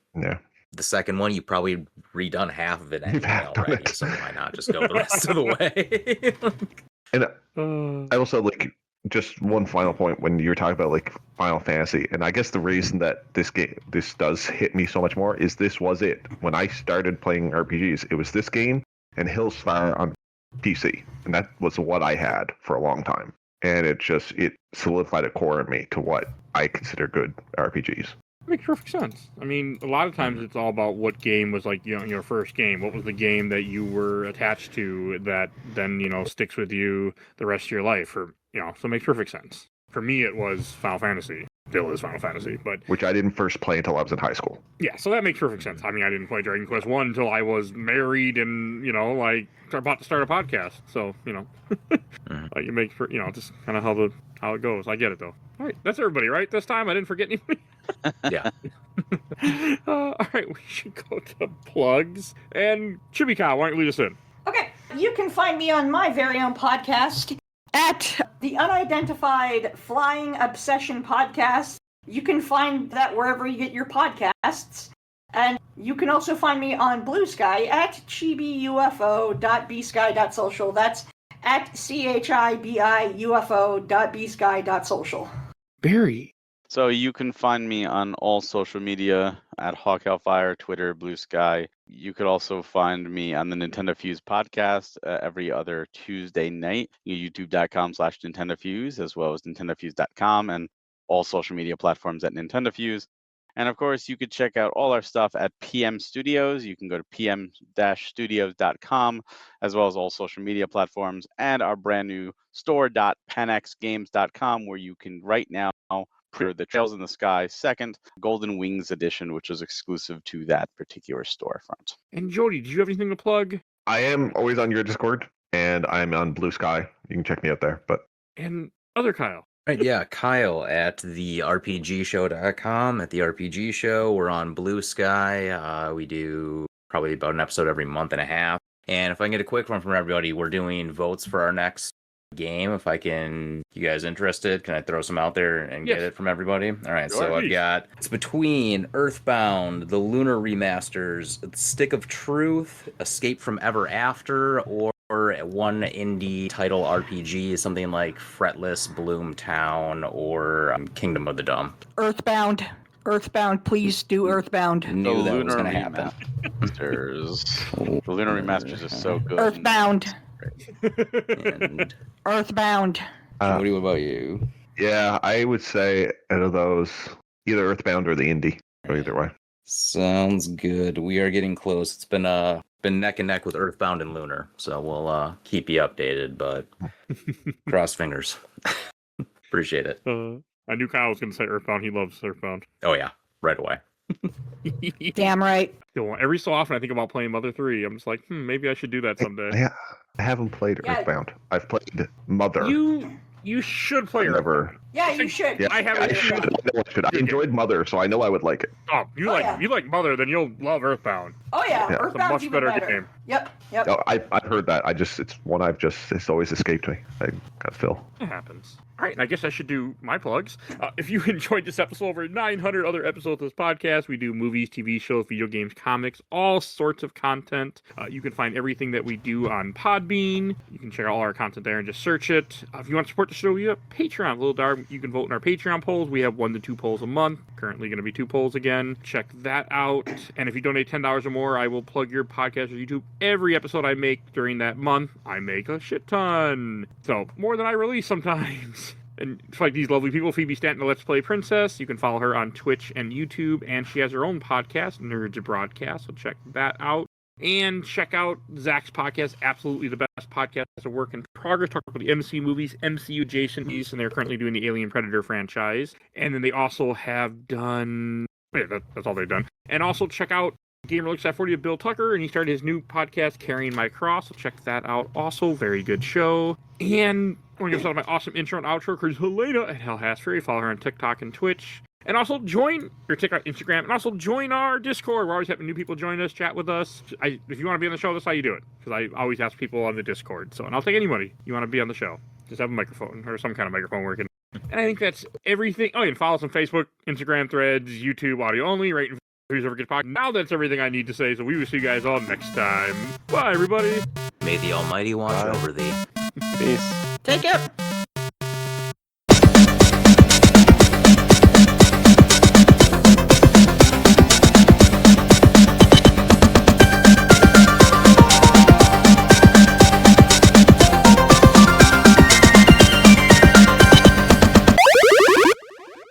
the second one, you probably redone half of it anyway already. So why not just go the rest of the way? And I also like, just one final point when you're talking about like Final Fantasy, and I guess the reason that this does hit me so much more is this was it. When I started playing RPGs, it was this game and Hillsfire on PC, and that was what I had for a long time. And it solidified a core in me to what I consider good RPGs. Makes perfect sense. I mean, a lot of times it's all about what game was like, you know, your first game. What was the game that you were attached to that then, you know, sticks with you the rest of your life? Or, you know, so it makes perfect sense. For me, it was Final Fantasy. Still is Final Fantasy, but which I didn't first play until I was in high school. Yeah, so that makes perfect sense. I mean, I didn't play Dragon Quest 1 until I was married and, you know, like about to start a podcast. So, you know, like it makes for, you know, just kind of how it goes. I get it though. All right, that's everybody, right? This time I didn't forget anybody. Yeah. All right, we should go to plugs. And Chibi Cow, why don't you lead us in? Okay, You can find me on my very own podcast at the Unidentified Flying Obsession Podcast. You can find that wherever you get your podcasts. And you can also find me on Blue Sky at chibiufo.bsky.social. That's at chibiufo.bsky.social. Barry. So you can find me on all social media at Hawk Hellfire, Twitter, Blue Sky. You could also find me on the Nintendo Fuse podcast every other Tuesday night, youtube.com/Nintendo Fuse, as well as nintendofuse.com and all social media platforms at Nintendo Fuse. And of course, you could check out all our stuff at PM Studios. You can go to pm-studios.com, as well as all social media platforms, and our brand new store.panxgames.com, where you can right now pre-order the Trails in the Sky second Golden Wings edition, which is exclusive to that particular storefront. And Jody, do you have anything to plug? I am always on your Discord, and I'm on Blue Sky. You can check me out there. But And other Kyle. Right, yeah, Kyle at the RPGshow.com. At the RPG Show, we're on Blue Sky. We do probably about an episode every month and a half. And if I can get a quick one from everybody, we're doing votes for our next game. If I can, you guys interested? Can I throw some out there and get it from everybody? All right, so I've got, it's between Earthbound, the Lunar Remasters, Stick of Truth, Escape from Ever After, or one indie title RPG, something like Fretless, Bloomtown, or Kingdom of the Dumb. Earthbound, please do Earthbound. Knew that was going to happen. The Lunar Remasters is so good. Earthbound. And Earthbound. Jody, what about you? yeah, I would say out of those, either Earthbound or the indie, or either way. Sounds good. We are getting close. It's been neck and neck with Earthbound and Lunar, so we'll keep you updated, but cross fingers. Appreciate it. I knew Kyle was going to say Earthbound. He loves Earthbound. Oh yeah, right away. Damn right. Every so often I think about playing Mother 3. I'm just like, maybe I should do that someday. I haven't played Earthbound. I've played Mother. You should play Never. Yeah, you should. Yeah, I haven't. I enjoyed Mother, so I know I would like it. Oh, you like Mother, then you'll love Earthbound. Oh yeah, Yeah. It's a Earthbound's much even better better. game. Yep. Oh, I've heard that. It's one it's always escaped me. I got Phil. It happens. All right, and I guess I should do my plugs. If you enjoyed this episode, over 900 other episodes of this podcast, we do movies, TV shows, video games, comics, all sorts of content. You can find everything that we do on Podbean. You can check out all our content there and just search it. If you want to support the show, we have Patreon. Little Dark, you can vote in our Patreon polls. We have 1 to 2 polls a month. Currently going to be 2 polls again. Check that out. And if you donate $10 or more, I will plug your podcast or YouTube every episode I make during that month. I make a shit ton. So, more than I release sometimes. And it's like these lovely people, Phoebe Stanton, the Let's Play Princess. You can follow her on Twitch and YouTube. And she has her own podcast, Nerds Broadcast. So check that out. And check out Zach's podcast, absolutely the best podcast of work in progress. Talk about the MC movies, MCU adjacent movies, and they're currently doing the Alien Predator franchise. And then they also have done... that's all they've done. And also check out Gamer Looks at 40 of Bill Tucker, and he started his new podcast, Carrying My Cross. So check that out also. Very good show. And I want to give out my awesome intro and outro, because Helena at Hell Has Fury. Follow her on TikTok and Twitch. And also join your TikTok, Instagram, and also join our Discord. We're always having new people join us, chat with us. If you want to be on the show, that's how you do it. Because I always ask people on the Discord. So, and I'll take anybody you want to be on the show. Just have a microphone or some kind of microphone working. And I think that's everything. Oh, and follow us on Facebook, Instagram, Threads, YouTube, audio only, rate and reviews over Get Podcast. Now that's everything I need to say. So we will see you guys all next time. Bye, everybody. May the Almighty watch over thee. Peace. Take care.